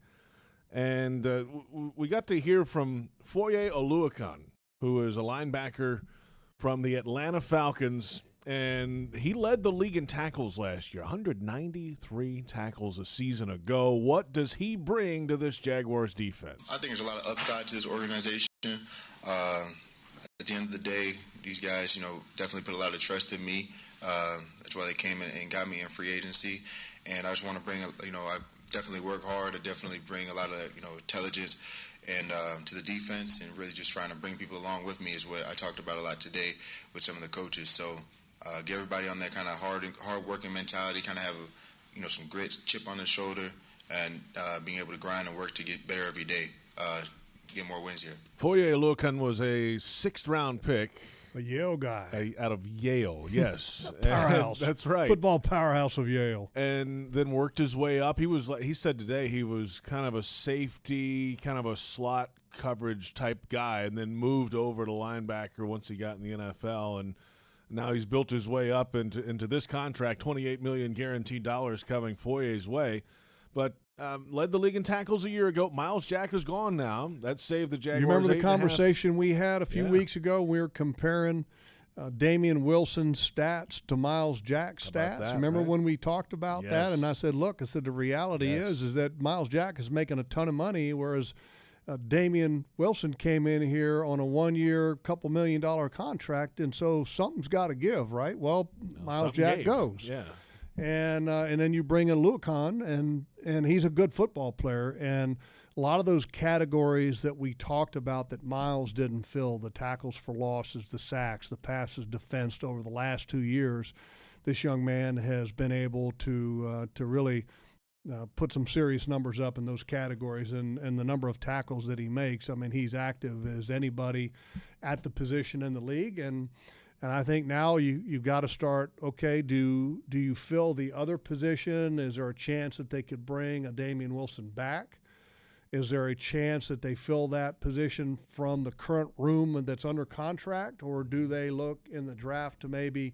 [SPEAKER 2] And we got to hear from Foye Oluokun, who is a linebacker from the Atlanta Falcons, and he led the league in tackles last year, 193 tackles a season ago. What does he bring to this Jaguars defense?
[SPEAKER 16] I think there's a lot of upside to this organization. At the end of the day, these guys, definitely put a lot of trust in me. That's why they came in and got me in free agency. And I just want to bring, I definitely work hard. I definitely bring a lot of, intelligence and to the defense, and really just trying to bring people along with me is what I talked about a lot today with some of the coaches. So get everybody on that kind of hard-working mentality, kind of have some grit, chip on their shoulder, and being able to grind and work to get better every day, get more wins here.
[SPEAKER 2] Foye Oluokun was a 6th-round pick.
[SPEAKER 3] A Yale guy.
[SPEAKER 2] Out of Yale, yes.
[SPEAKER 3] Powerhouse.
[SPEAKER 2] That's right.
[SPEAKER 3] Football powerhouse of Yale.
[SPEAKER 2] And then worked his way up. He said today he was kind of a safety, kind of a slot coverage type guy, and then moved over to linebacker once he got in the NFL. And now he's built his way up into this contract, $28 million guaranteed dollars coming Foye's way. But led the league in tackles a year ago. Miles Jack is gone now. That saved the Jaguars.
[SPEAKER 3] You remember the conversation we had a few weeks ago? We were comparing Damian Wilson's stats to Miles Jack's stats. Remember when we talked about that? And I said, the reality is that Miles Jack is making a ton of money, whereas Damian Wilson came in here on a 1-year, $2 million contract, and so something's got to give, right? Well, Miles Jack goes.
[SPEAKER 2] Yeah.
[SPEAKER 3] And then you bring in Oluokun, and he's a good football player. And a lot of those categories that we talked about that Miles didn't fill, the tackles for losses, the sacks, the passes defensed over the last 2 years, this young man has been able to really put some serious numbers up in those categories. And the number of tackles that he makes, I mean, he's active as anybody at the position in the league. And I think now you've got to start, okay, do you fill the other position? Is there a chance that they could bring a Damian Wilson back? Is there a chance that they fill that position from the current room that's under contract? Or do they look in the draft to maybe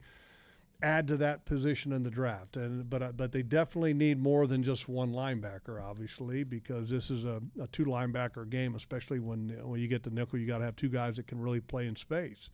[SPEAKER 3] add to that position in the draft? But they definitely need more than just one linebacker, obviously, because this is a 2-linebacker game, especially when you get to nickel, you got to have 2 guys that can really play in space.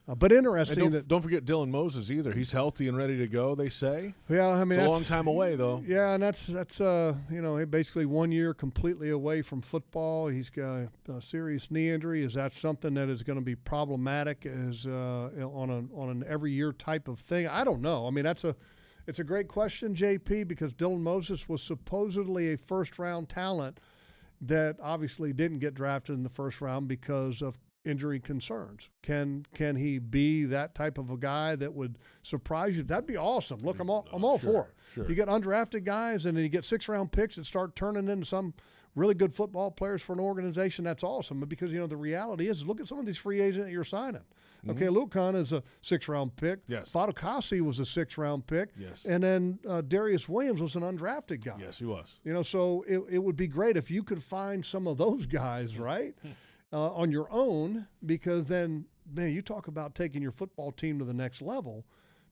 [SPEAKER 3] But interesting
[SPEAKER 2] don't forget Dylan Moses either. He's healthy and ready to go, they say.
[SPEAKER 3] Yeah, I mean,
[SPEAKER 2] it's a long time away though.
[SPEAKER 3] Yeah, and that's basically 1 year completely away from football. He's got a serious knee injury. Is that something that is going to be problematic as on an every year type of thing? I don't know. I mean, it's a great question, JP, because Dylan Moses was supposedly a first-round talent that obviously didn't get drafted in the first round because of injury concerns. Can he be that type of a guy that would surprise you? That'd be awesome. Look, I'm all for it.
[SPEAKER 2] Sure.
[SPEAKER 3] You get undrafted guys, and then you get 6-round picks that start turning into some really good football players for an organization, that's awesome. But because, the reality is, look at some of these free agents that you're signing. Okay, Lucan is a 6th-round pick.
[SPEAKER 2] Yes.
[SPEAKER 3] Fatukasi was a 6th-round pick.
[SPEAKER 2] Yes.
[SPEAKER 3] And then Darius Williams was an undrafted guy.
[SPEAKER 2] Yes, he was.
[SPEAKER 3] So it would be great if you could find some of those guys, right, on your own, because then, man, you talk about taking your football team to the next level.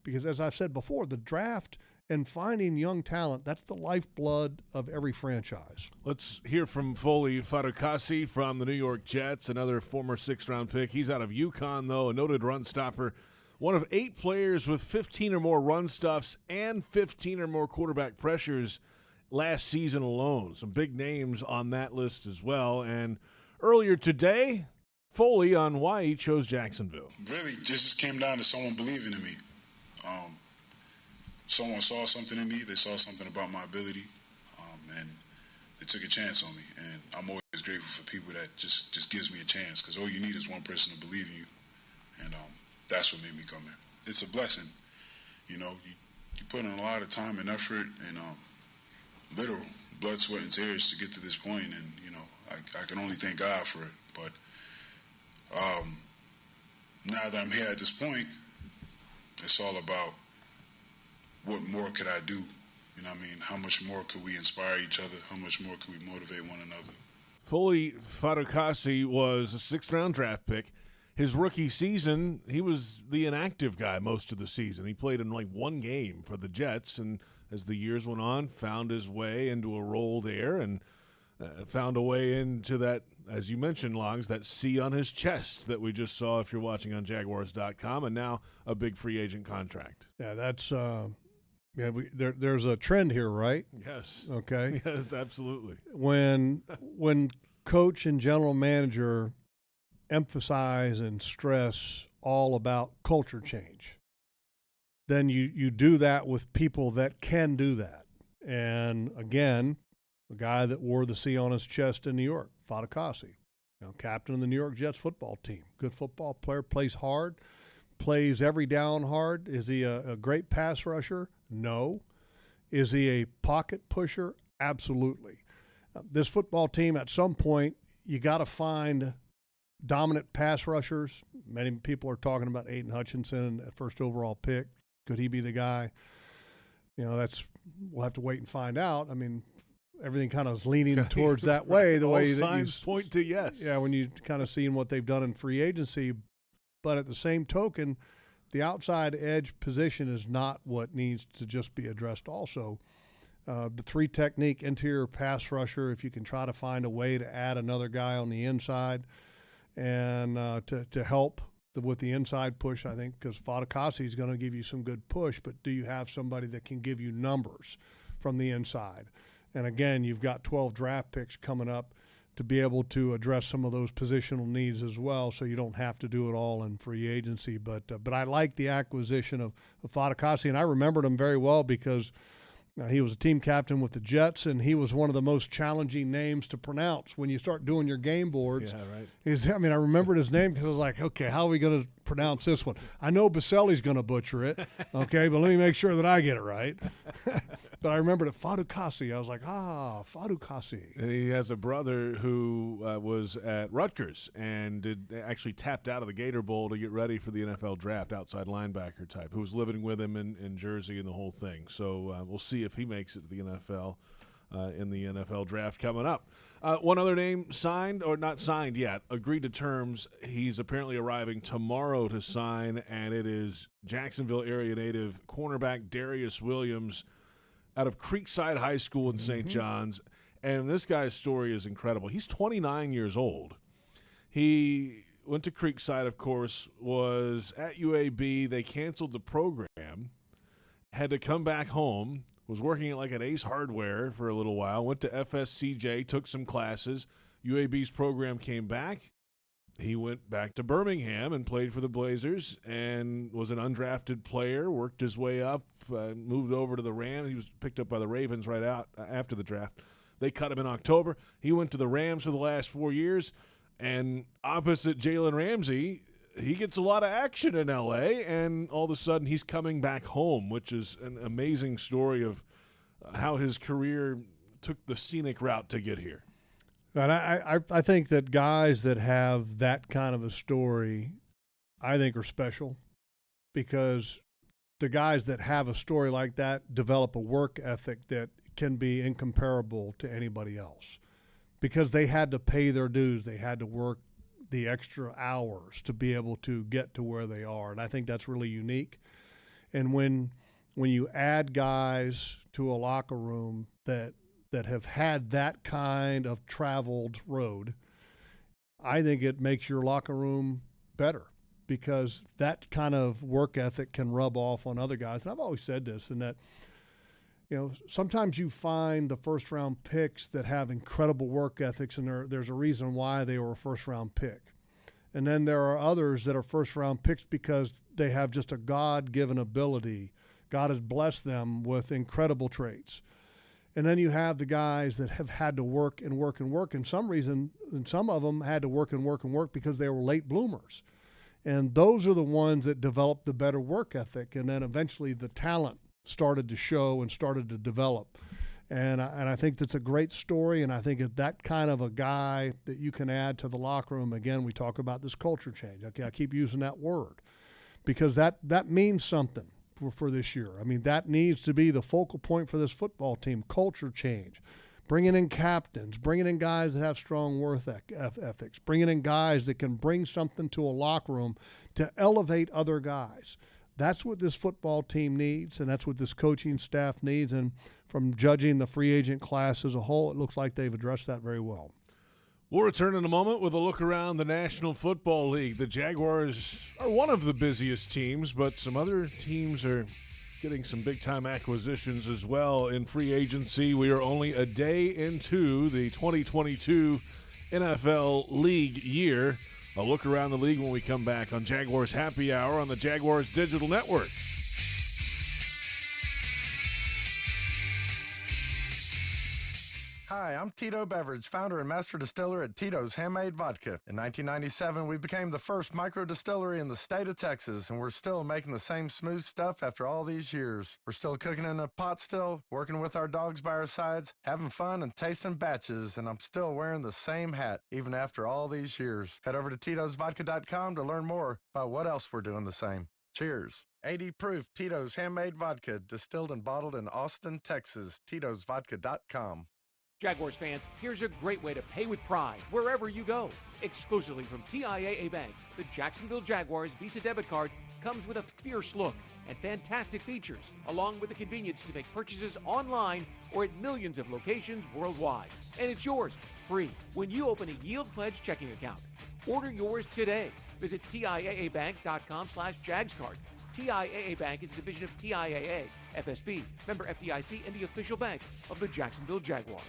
[SPEAKER 3] Because as I've said before, the draft and finding young talent, that's the lifeblood of every franchise.
[SPEAKER 2] Let's hear from Foley Fatukasi from the New York Jets, another former 6th-round pick. He's out of UConn, though, a noted run stopper. One of 8 players with 15 or more run stuffs and 15 or more quarterback pressures last season alone. Some big names on that list as well. And earlier today, Foley on why he chose Jacksonville.
[SPEAKER 17] Really, just came down to someone believing in me. Someone saw something in me. They saw something about my ability, and they took a chance on me. And I'm always grateful for people that just gives me a chance, because all you need is one person to believe in you, and that's what made me come here. It's a blessing, you put in a lot of time and effort and literal blood, sweat, and tears to get to this point, and I can only thank God for it. But now that I'm here at this point, it's all about what more could I do? How much more could we inspire each other? How much more could we motivate one another?
[SPEAKER 2] Foley Fatukasi was a 6th-round draft pick. His rookie season, he was the inactive guy most of the season. He played in one game for the Jets, and as the years went on, found his way into a role there and found a way into that, as you mentioned, Longs, that C on his chest that we just saw if you're watching on Jaguars.com, and now a big free agent contract.
[SPEAKER 3] Yeah, that's there's a trend here, right?
[SPEAKER 2] Yes.
[SPEAKER 3] Okay.
[SPEAKER 2] Yes, absolutely.
[SPEAKER 3] When coach and general manager emphasize and stress all about culture change, then you do that with people that can do that. And again, a guy that wore the C on his chest in New York, Fatukasi, captain of the New York Jets football team. Good football player, plays hard, plays every down hard. Is he a great pass rusher? No. Is he a pocket pusher? Absolutely. This football team, at some point, you got to find dominant pass rushers. Many people are talking about Aiden Hutchinson, a 1st overall pick. Could he be the guy? We'll have to wait and find out. Everything kind of is leaning towards that way. The
[SPEAKER 2] All
[SPEAKER 3] way that
[SPEAKER 2] signs point to yes.
[SPEAKER 3] Yeah, when you kind of seeing what they've done in free agency. But at the same token, the outside edge position is not what needs to just be addressed also. The 3-technique interior pass rusher, if you can try to find a way to add another guy on the inside and to help with the inside push, I think, because Fatukasi is going to give you some good push, but do you have somebody that can give you numbers from the inside? And again, you've got 12 draft picks coming up to be able to address some of those positional needs as well, so you don't have to do it all in free agency. But I like the acquisition of Fatukasi, and I remembered him very well because he was a team captain with the Jets, and he was one of the most challenging names to pronounce when you start doing your game boards.
[SPEAKER 2] Yeah, right.
[SPEAKER 3] I remembered his name because I was like, okay, how are we going to pronounce this one? I know Baselli's going to butcher it, okay, but let me make sure that I get it right. But I remembered it, Fatukasi. I was like, Fatukasi.
[SPEAKER 2] And he has a brother who was at Rutgers and actually tapped out of the Gator Bowl to get ready for the NFL draft, outside linebacker type, who was living with him in Jersey and the whole thing. So we'll see if he makes it to the NFL in the NFL draft coming up. One other name signed, or not signed yet, agreed to terms. He's apparently arriving tomorrow to sign, and it is Jacksonville area native cornerback Darius Williams out of Creekside High School in St. John's. And this guy's story is incredible. He's 29 years old. He went to Creekside, of course, was at UAB. They canceled the program, had to come back home, was working at Ace Hardware for a little while, went to FSCJ, took some classes. UAB's program came back. He went back to Birmingham and played for the Blazers and was an undrafted player, worked his way up, moved over to the Rams. He was picked up by the Ravens right out after the draft. They cut him in October. He went to the Rams for the last 4 years, and opposite Jalen Ramsey, he gets a lot of action in L.A., and all of a sudden he's coming back home, which is an amazing story of how his career took the scenic route to get here.
[SPEAKER 3] And I think that guys that have that kind of a story, I think are special, because the guys that have a story like that develop a work ethic that can be incomparable to anybody else, because they had to pay their dues. They had to work the extra hours to be able to get to where they are. And I think that's really unique. And when you add guys to a locker room that have had that kind of traveled road, I think it makes your locker room better, because that kind of work ethic can rub off on other guys. And I've always said this, and that, sometimes you find the first-round picks that have incredible work ethics, and there's a reason why they were a first-round pick. And then there are others that are first-round picks because they have just a God-given ability. God has blessed them with incredible traits. And then you have the guys that have had to work and work and work, and some of them had to work and work and work because they were late bloomers. And those are the ones that developed the better work ethic, and then eventually the talent started to show and started to develop. And I think that's a great story, and I think that kind of a guy that you can add to the locker room, again, we talk about this culture change. Okay, I keep using that word because that means something for this year. I mean, that needs to be the focal point for this football team, culture change. Bringing in captains, bringing in guys that have strong work ethics, bringing in guys that can bring something to a locker room to elevate other guys. That's what this football team needs, and that's what this coaching staff needs. And from judging the free agent class as a whole, it looks like they've addressed that very well.
[SPEAKER 2] We'll return in a moment with a look around the National Football League. The Jaguars are one of the busiest teams, but some other teams are getting some big-time acquisitions as well in free agency. We are only a day into the 2022 NFL League year. A look around the league when we come back on Jaguars Happy Hour on the Jaguars Digital Network.
[SPEAKER 6] Hi, I'm Tito Beverage, founder and master distiller at Tito's Handmade Vodka. In 1997, we became the first micro distillery in the state of Texas, and we're still making the same smooth stuff after all these years. We're still cooking in a pot still, working with our dogs by our sides, having fun and tasting batches, and I'm still wearing the same hat even after all these years. Head over to Tito'sVodka.com to learn more about what else we're doing the same. Cheers. 80 proof Tito's Handmade Vodka, distilled and bottled in Austin, Texas. Tito'sVodka.com.
[SPEAKER 9] Jaguars fans, here's a great way to pay with pride wherever you go. Exclusively from TIAA Bank, the Jacksonville Jaguars Visa debit card comes with a fierce look and fantastic features, along with the convenience to make purchases online or at millions of locations worldwide. And it's yours, free, when you open a Yield Pledge checking account. Order yours today. Visit TIAABank.com/JagsCard. TIAA Bank is a division of TIAA, FSB, member FDIC, and the official bank of the Jacksonville Jaguars.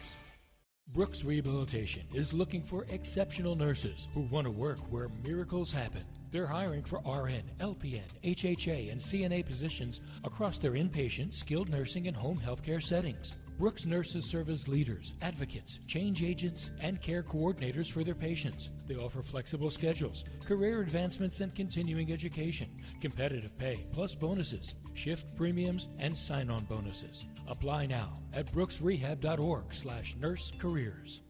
[SPEAKER 1] Brooks Rehabilitation is looking for exceptional nurses who want to work where miracles happen. They're hiring for RN, LPN, HHA, and CNA positions across their inpatient, skilled nursing, and home healthcare settings. Brooks nurses serve as leaders, advocates, change agents, and care coordinators for their patients. They offer flexible schedules, career advancements, and continuing education, competitive pay, plus bonuses, shift premiums, and sign-on bonuses. Apply now at brooksrehab.org/nurse careers.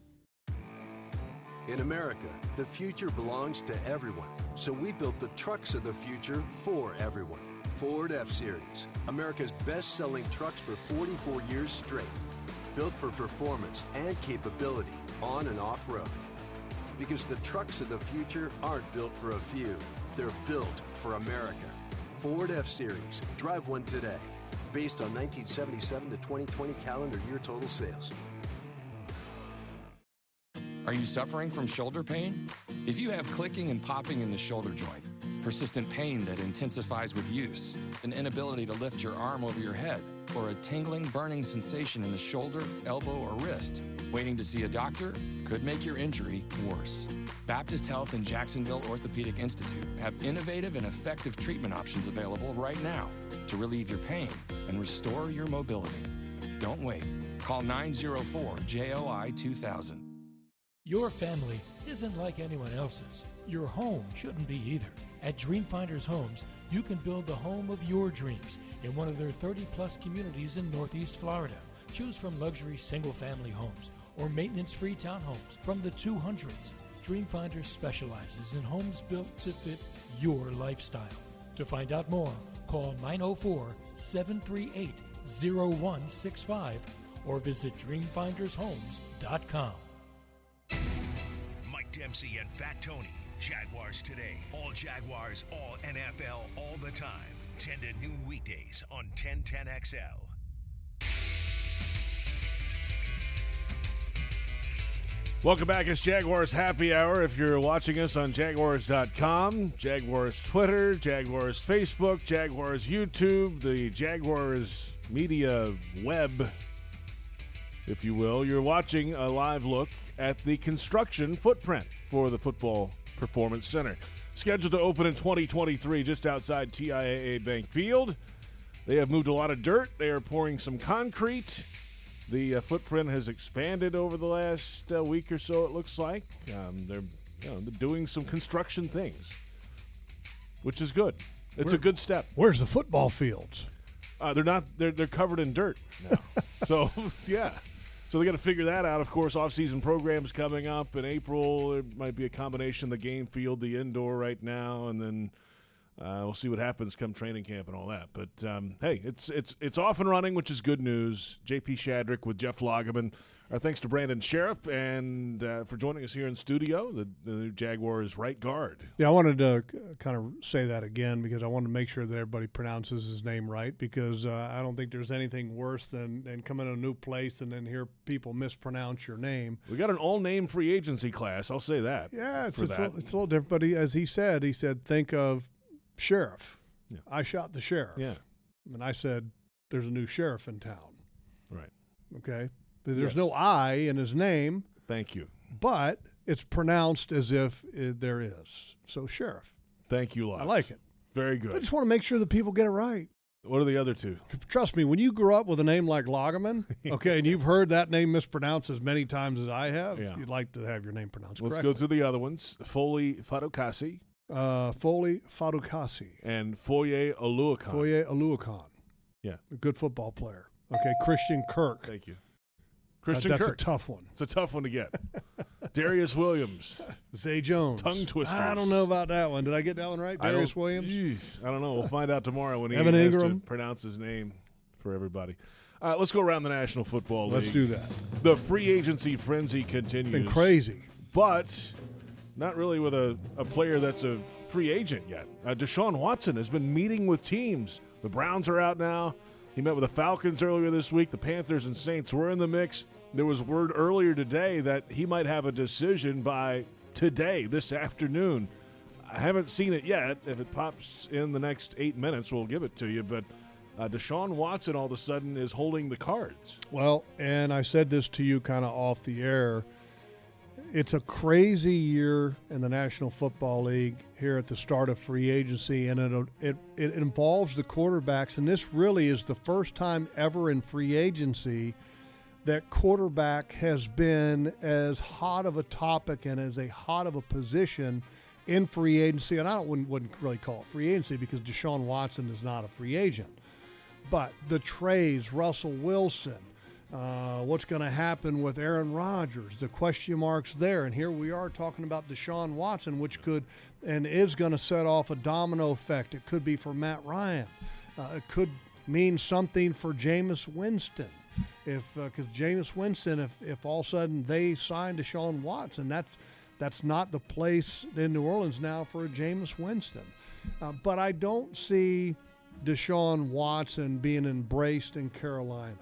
[SPEAKER 14] In America, the future belongs to everyone. So we built the trucks of the future for everyone. Ford F-Series, America's best-selling trucks for 44 years straight. Built for performance and capability on and off-road. Because the trucks of the future aren't built for a few. They're built for America. Ford F-Series. Drive one today. Based on 1977 to 2020 calendar year total sales.
[SPEAKER 8] Are you suffering from shoulder pain? If you have clicking and popping in the shoulder joint, persistent pain that intensifies with use, an inability to lift your arm over your head, or a tingling, burning sensation in the shoulder, elbow, or wrist, waiting to see a doctor could make your injury worse. Baptist Health and Jacksonville Orthopedic Institute have innovative and effective treatment options available right now to relieve your pain and restore your mobility. Don't wait. Call 904-JOI-2000.
[SPEAKER 1] Your family isn't like anyone else's. Your home shouldn't be either. At Dreamfinders Homes, you can build the home of your dreams in one of their 30-plus communities in Northeast Florida. Choose from luxury single-family homes or maintenance-free townhomes from the 200s. Dreamfinders specializes in homes built to fit your lifestyle. To find out more, call 904-738-0165 or visit dreamfindershomes.com.
[SPEAKER 10] Mike Dempsey and Fat Tony. Jaguars Today. All Jaguars, all NFL, all the time. 10 to noon weekdays on 1010XL.
[SPEAKER 2] Welcome back. It's Jaguars Happy Hour. If you're watching us on Jaguars.com, Jaguars Twitter, Jaguars Facebook, Jaguars YouTube, the Jaguars media web, if you will, you're watching a live look at the construction footprint for the Football Performance Center. Scheduled to open in 2023 just outside TIAA Bank Field. They have moved a lot of dirt. They are pouring some concrete. The footprint has expanded over the last week or so, it looks like. They're doing some construction things, which is good. It's a good step.
[SPEAKER 3] Where's the football fields?
[SPEAKER 2] They're covered in dirt now. So, yeah. So they got to figure that out. Of course, off-season programs coming up in April. There might be a combination of the game field, the indoor right now, and then we'll see what happens come training camp and all that. But, hey, it's off and running, which is good news. J.P. Shadrick with Jeff Lageman. Our thanks to Brandon Scherff and for joining us here in studio, the new Jaguars right guard.
[SPEAKER 3] Yeah, I wanted to kind of say that again because I wanted to make sure that everybody pronounces his name right because I don't think there's anything worse than coming to a new place and then hear people mispronounce your name.
[SPEAKER 2] We got an all-name free agency class, I'll say that.
[SPEAKER 3] Yeah, it's a little different. But as he said, think of sheriff.
[SPEAKER 2] Yeah.
[SPEAKER 3] I shot the sheriff.
[SPEAKER 2] Yeah.
[SPEAKER 3] And I said, there's a new sheriff in town.
[SPEAKER 2] Right.
[SPEAKER 3] Okay. There's no I in his name.
[SPEAKER 2] Thank you.
[SPEAKER 3] But it's pronounced as if there is. So, sheriff.
[SPEAKER 2] Thank you, Lodge.
[SPEAKER 3] I like it.
[SPEAKER 2] Very good.
[SPEAKER 3] I just want to make sure that people get it right.
[SPEAKER 2] What are the other two?
[SPEAKER 3] Trust me, when you grew up with a name like Lageman, okay, and you've heard that name mispronounced as many times as I have, you'd like to have your name pronounced
[SPEAKER 2] correctly. Let's go through the other ones. Foley Fadukasi.
[SPEAKER 3] Foley Fadukasi.
[SPEAKER 2] And Foye Oluokun.
[SPEAKER 3] Foye Oluokun.
[SPEAKER 2] Yeah.
[SPEAKER 3] A good football player. Okay, Christian Kirk.
[SPEAKER 2] Thank you. Christian
[SPEAKER 3] That's
[SPEAKER 2] Kirk.
[SPEAKER 3] a tough one.
[SPEAKER 2] It's a tough one to get. Darius Williams.
[SPEAKER 3] Zay Jones.
[SPEAKER 2] Tongue twisters.
[SPEAKER 3] I don't know about that one. Did I get that one right? Darius Williams?
[SPEAKER 2] I don't know. We'll find out tomorrow when he
[SPEAKER 3] Evan
[SPEAKER 2] has
[SPEAKER 3] Ingram.
[SPEAKER 2] to pronounce his name for everybody. Let's go around the National Football League.
[SPEAKER 3] Let's do that.
[SPEAKER 2] The free agency frenzy continues.
[SPEAKER 3] It's been crazy.
[SPEAKER 2] But not really with a player that's a free agent yet. Deshaun Watson has been meeting with teams. The Browns are out now. He met with the Falcons earlier this week. The Panthers and Saints were in the mix. There was word earlier today that he might have a decision by today, this afternoon. I haven't seen it yet. If it pops in the next 8 minutes, we'll give it to you. But Deshaun Watson all of a sudden is holding the cards.
[SPEAKER 3] Well, and I said this to you kind of off the air. It's a crazy year in the National Football League here at the start of free agency, and it involves the quarterbacks. And this really is the first time ever in free agency that quarterback has been as hot of a topic and as hot of a position in free agency. And I wouldn't really call it free agency because Deshaun Watson is not a free agent. But the trades, Russell Wilson, what's going to happen with Aaron Rodgers, the question marks there. And here we are talking about Deshaun Watson, which could and is going to set off a domino effect. It could be for Matt Ryan. It could mean something for Jameis Winston. Because Jameis Winston, if all of a sudden they sign Deshaun Watson, that's not the place in New Orleans now for a Jameis Winston. But I don't see Deshaun Watson being embraced in Carolina.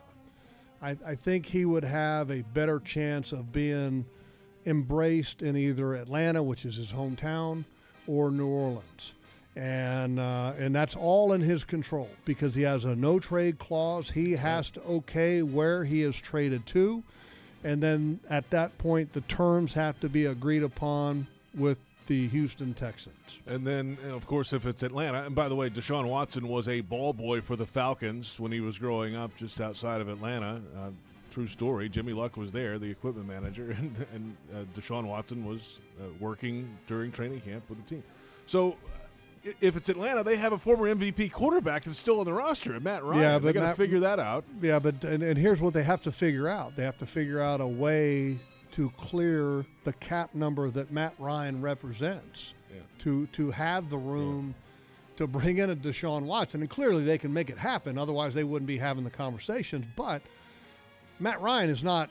[SPEAKER 3] I think he would have a better chance of being embraced in either Atlanta, which is his hometown, or New Orleans. And that's all in his control because he has a no-trade clause. He has to okay where he is traded to. And then at that point, the terms have to be agreed upon with the Houston Texans.
[SPEAKER 2] And then, of course, if it's Atlanta, and by the way, Deshaun Watson was a ball boy for the Falcons when he was growing up just outside of Atlanta. True story. Jimmy Luck was there, the equipment manager, and Deshaun Watson was working during training camp with the team. So if it's Atlanta, they have a former MVP quarterback that's still on the roster, Matt Ryan.
[SPEAKER 3] Yeah, but
[SPEAKER 2] they got to figure that out.
[SPEAKER 3] Yeah, but and here's what they have to figure out. They have to figure out a way to clear the cap number that Matt Ryan represents, to have the room to bring in a Deshaun Watson. And clearly they can make it happen. Otherwise they wouldn't be having the conversations. But Matt Ryan is not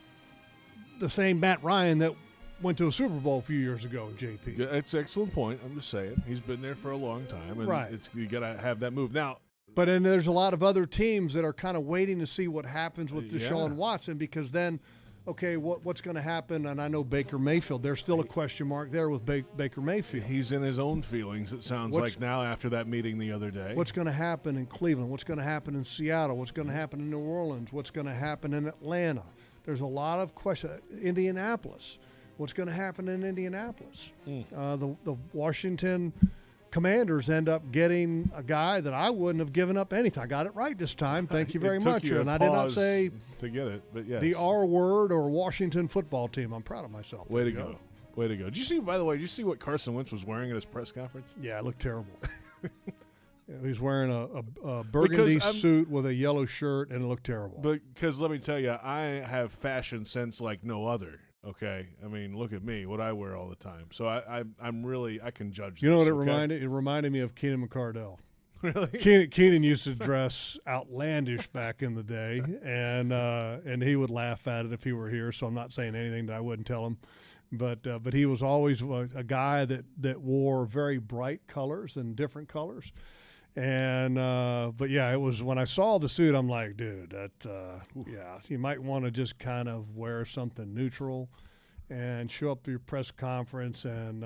[SPEAKER 3] the same Matt Ryan that went to a Super Bowl a few years ago, JP.
[SPEAKER 2] That's an excellent point. I'm just saying. He's been there for a long time. And
[SPEAKER 3] right.
[SPEAKER 2] You got to have that move. Now,
[SPEAKER 3] but then there's a lot of other teams that are kind of waiting to see what happens with Deshaun Watson, because then, okay, what's going to happen? And I know Baker Mayfield. There's still a question mark there with Baker Mayfield.
[SPEAKER 2] He's in his own feelings, it sounds like now after that meeting the other day.
[SPEAKER 3] What's going to happen in Cleveland? What's going to happen in Seattle? What's going to happen in New Orleans? What's going to happen in Atlanta? There's a lot of questions. Indianapolis. What's going to happen in Indianapolis? The Washington Commanders end up getting a guy that I wouldn't have given up anything. I got it right this time. Thank you very much.
[SPEAKER 2] And
[SPEAKER 3] I did not say
[SPEAKER 2] to get it, but yes.
[SPEAKER 3] The R word or Washington football team. I'm proud of myself.
[SPEAKER 2] Way to go. Way to go. Did you see, by the way, what Carson Wentz was wearing at his press conference?
[SPEAKER 3] Yeah, it looked terrible. He's wearing a burgundy suit with a yellow shirt, and it looked terrible.
[SPEAKER 2] Because let me tell you, I have fashion sense like no other. Okay, I mean, look at me, what I wear all the time. So I'm really, I can judge.
[SPEAKER 3] You know what it
[SPEAKER 2] okay?
[SPEAKER 3] reminded? It reminded me of Keenan McCardell.
[SPEAKER 2] Really?
[SPEAKER 3] Keenan used to dress outlandish back in the day, and he would laugh at it if he were here. So I'm not saying anything that I wouldn't tell him, but he was always a guy that wore very bright colors and different colors. And but yeah, it was when I saw the suit, I'm like, dude, you might want to just kind of wear something neutral and show up to your press conference and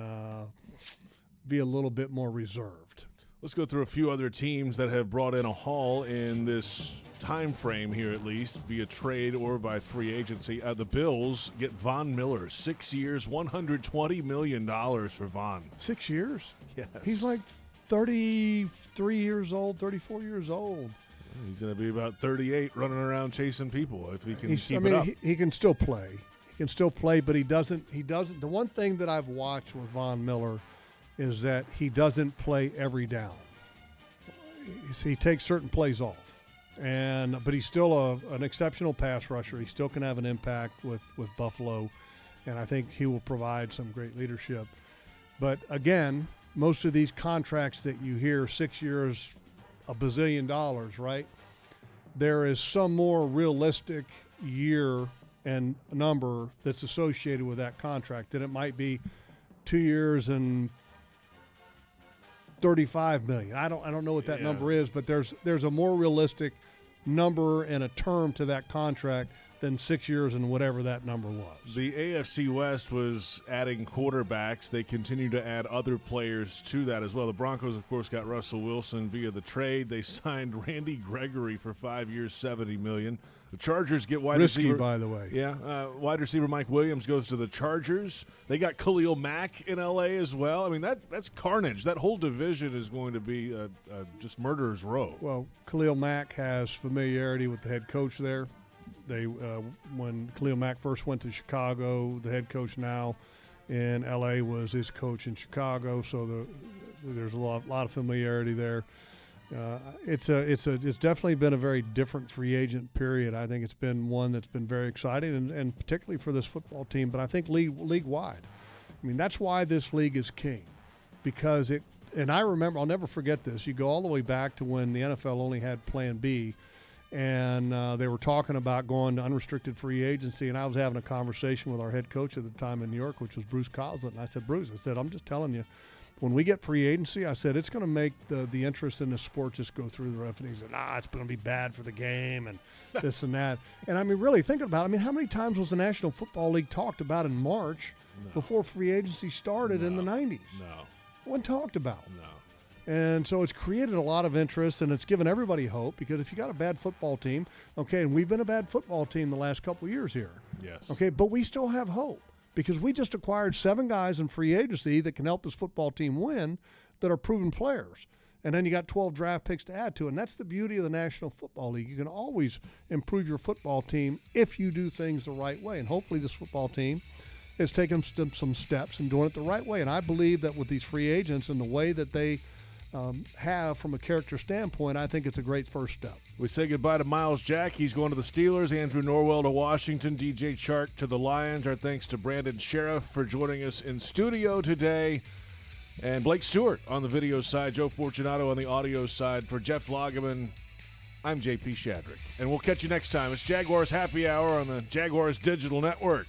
[SPEAKER 3] be a little bit more reserved.
[SPEAKER 2] Let's go through a few other teams that have brought in a haul in this time frame here, at least via trade or by free agency. The Bills get Von Miller, 6 years, $120 million for Von.
[SPEAKER 3] 6 years?
[SPEAKER 2] Yes.
[SPEAKER 3] He's like 33 years old, 34 years old.
[SPEAKER 2] He's going to be about 38 running around chasing people if he can keep it up.
[SPEAKER 3] He can still play. He can still play, but he doesn't. The one thing that I've watched with Von Miller is that he doesn't play every down. He takes certain plays off. But he's still an exceptional pass rusher. He still can have an impact with Buffalo, and I think he will provide some great leadership. But again, most of these contracts that you hear, 6 years, $1 bazillion, right? There is some more realistic year and number that's associated with that contract. That it might be 2 years and $35 million. I don't know what that number is, but there's a more realistic number and a term to that contract than 6 years and whatever that number was.
[SPEAKER 2] The AFC West was adding quarterbacks. They continue to add other players to that as well. The Broncos, of course, got Russell Wilson via the trade. They signed Randy Gregory for 5 years, $70 million. The Chargers get wide receiver.
[SPEAKER 3] Risky, by the way.
[SPEAKER 2] Yeah, wide receiver Mike Williams goes to the Chargers. They got Khalil Mack in L.A. as well. I mean, that's carnage. That whole division is going to be just murderer's row.
[SPEAKER 3] Well, Khalil Mack has familiarity with the head coach there. When Khalil Mack first went to Chicago, the head coach now in L.A. was his coach in Chicago, so there's a lot of familiarity there. It's definitely been a very different free agent period. I think it's been one that's been very exciting, and particularly for this football team, but I think league-wide. I mean, that's why this league is king, because and I remember, I'll never forget this, you go all the way back to when the NFL only had Plan B, and they were talking about going to unrestricted free agency, and I was having a conversation with our head coach at the time in New York, which was Bruce Coslett, and I said, Bruce, I'm just telling you, when we get free agency, I said, it's going to make the interest in the sport just go through the roof. And he said, it's going to be bad for the game and this and that. And, I mean, really, thinking about it, I mean, how many times was the National Football League talked about in March before free agency started in the 90s?
[SPEAKER 2] No.
[SPEAKER 3] It wasn't talked about.
[SPEAKER 2] No.
[SPEAKER 3] And so it's created a lot of interest, and it's given everybody hope, because if you got a bad football team, okay, and we've been a bad football team the last couple of years here.
[SPEAKER 2] Yes.
[SPEAKER 3] Okay, but we still have hope, because we just acquired 7 guys in free agency that can help this football team win, that are proven players. And then you got 12 draft picks to add to. And that's the beauty of the National Football League. You can always improve your football team if you do things the right way. And hopefully this football team is taking some steps and doing it the right way. And I believe that with these free agents and the way that they have from a character standpoint, I think it's a great first step.
[SPEAKER 2] We say goodbye to Miles Jack. He's going to the Steelers. Andrew Norwell to Washington. DJ Chark to the Lions. Our thanks to Brandon Scherff for joining us in studio today. And Blake Stewart on the video side. Joe Fortunato on the audio side. For Jeff Lageman, I'm JP Shadrick. And we'll catch you next time. It's Jaguars Happy Hour on the Jaguars Digital Network.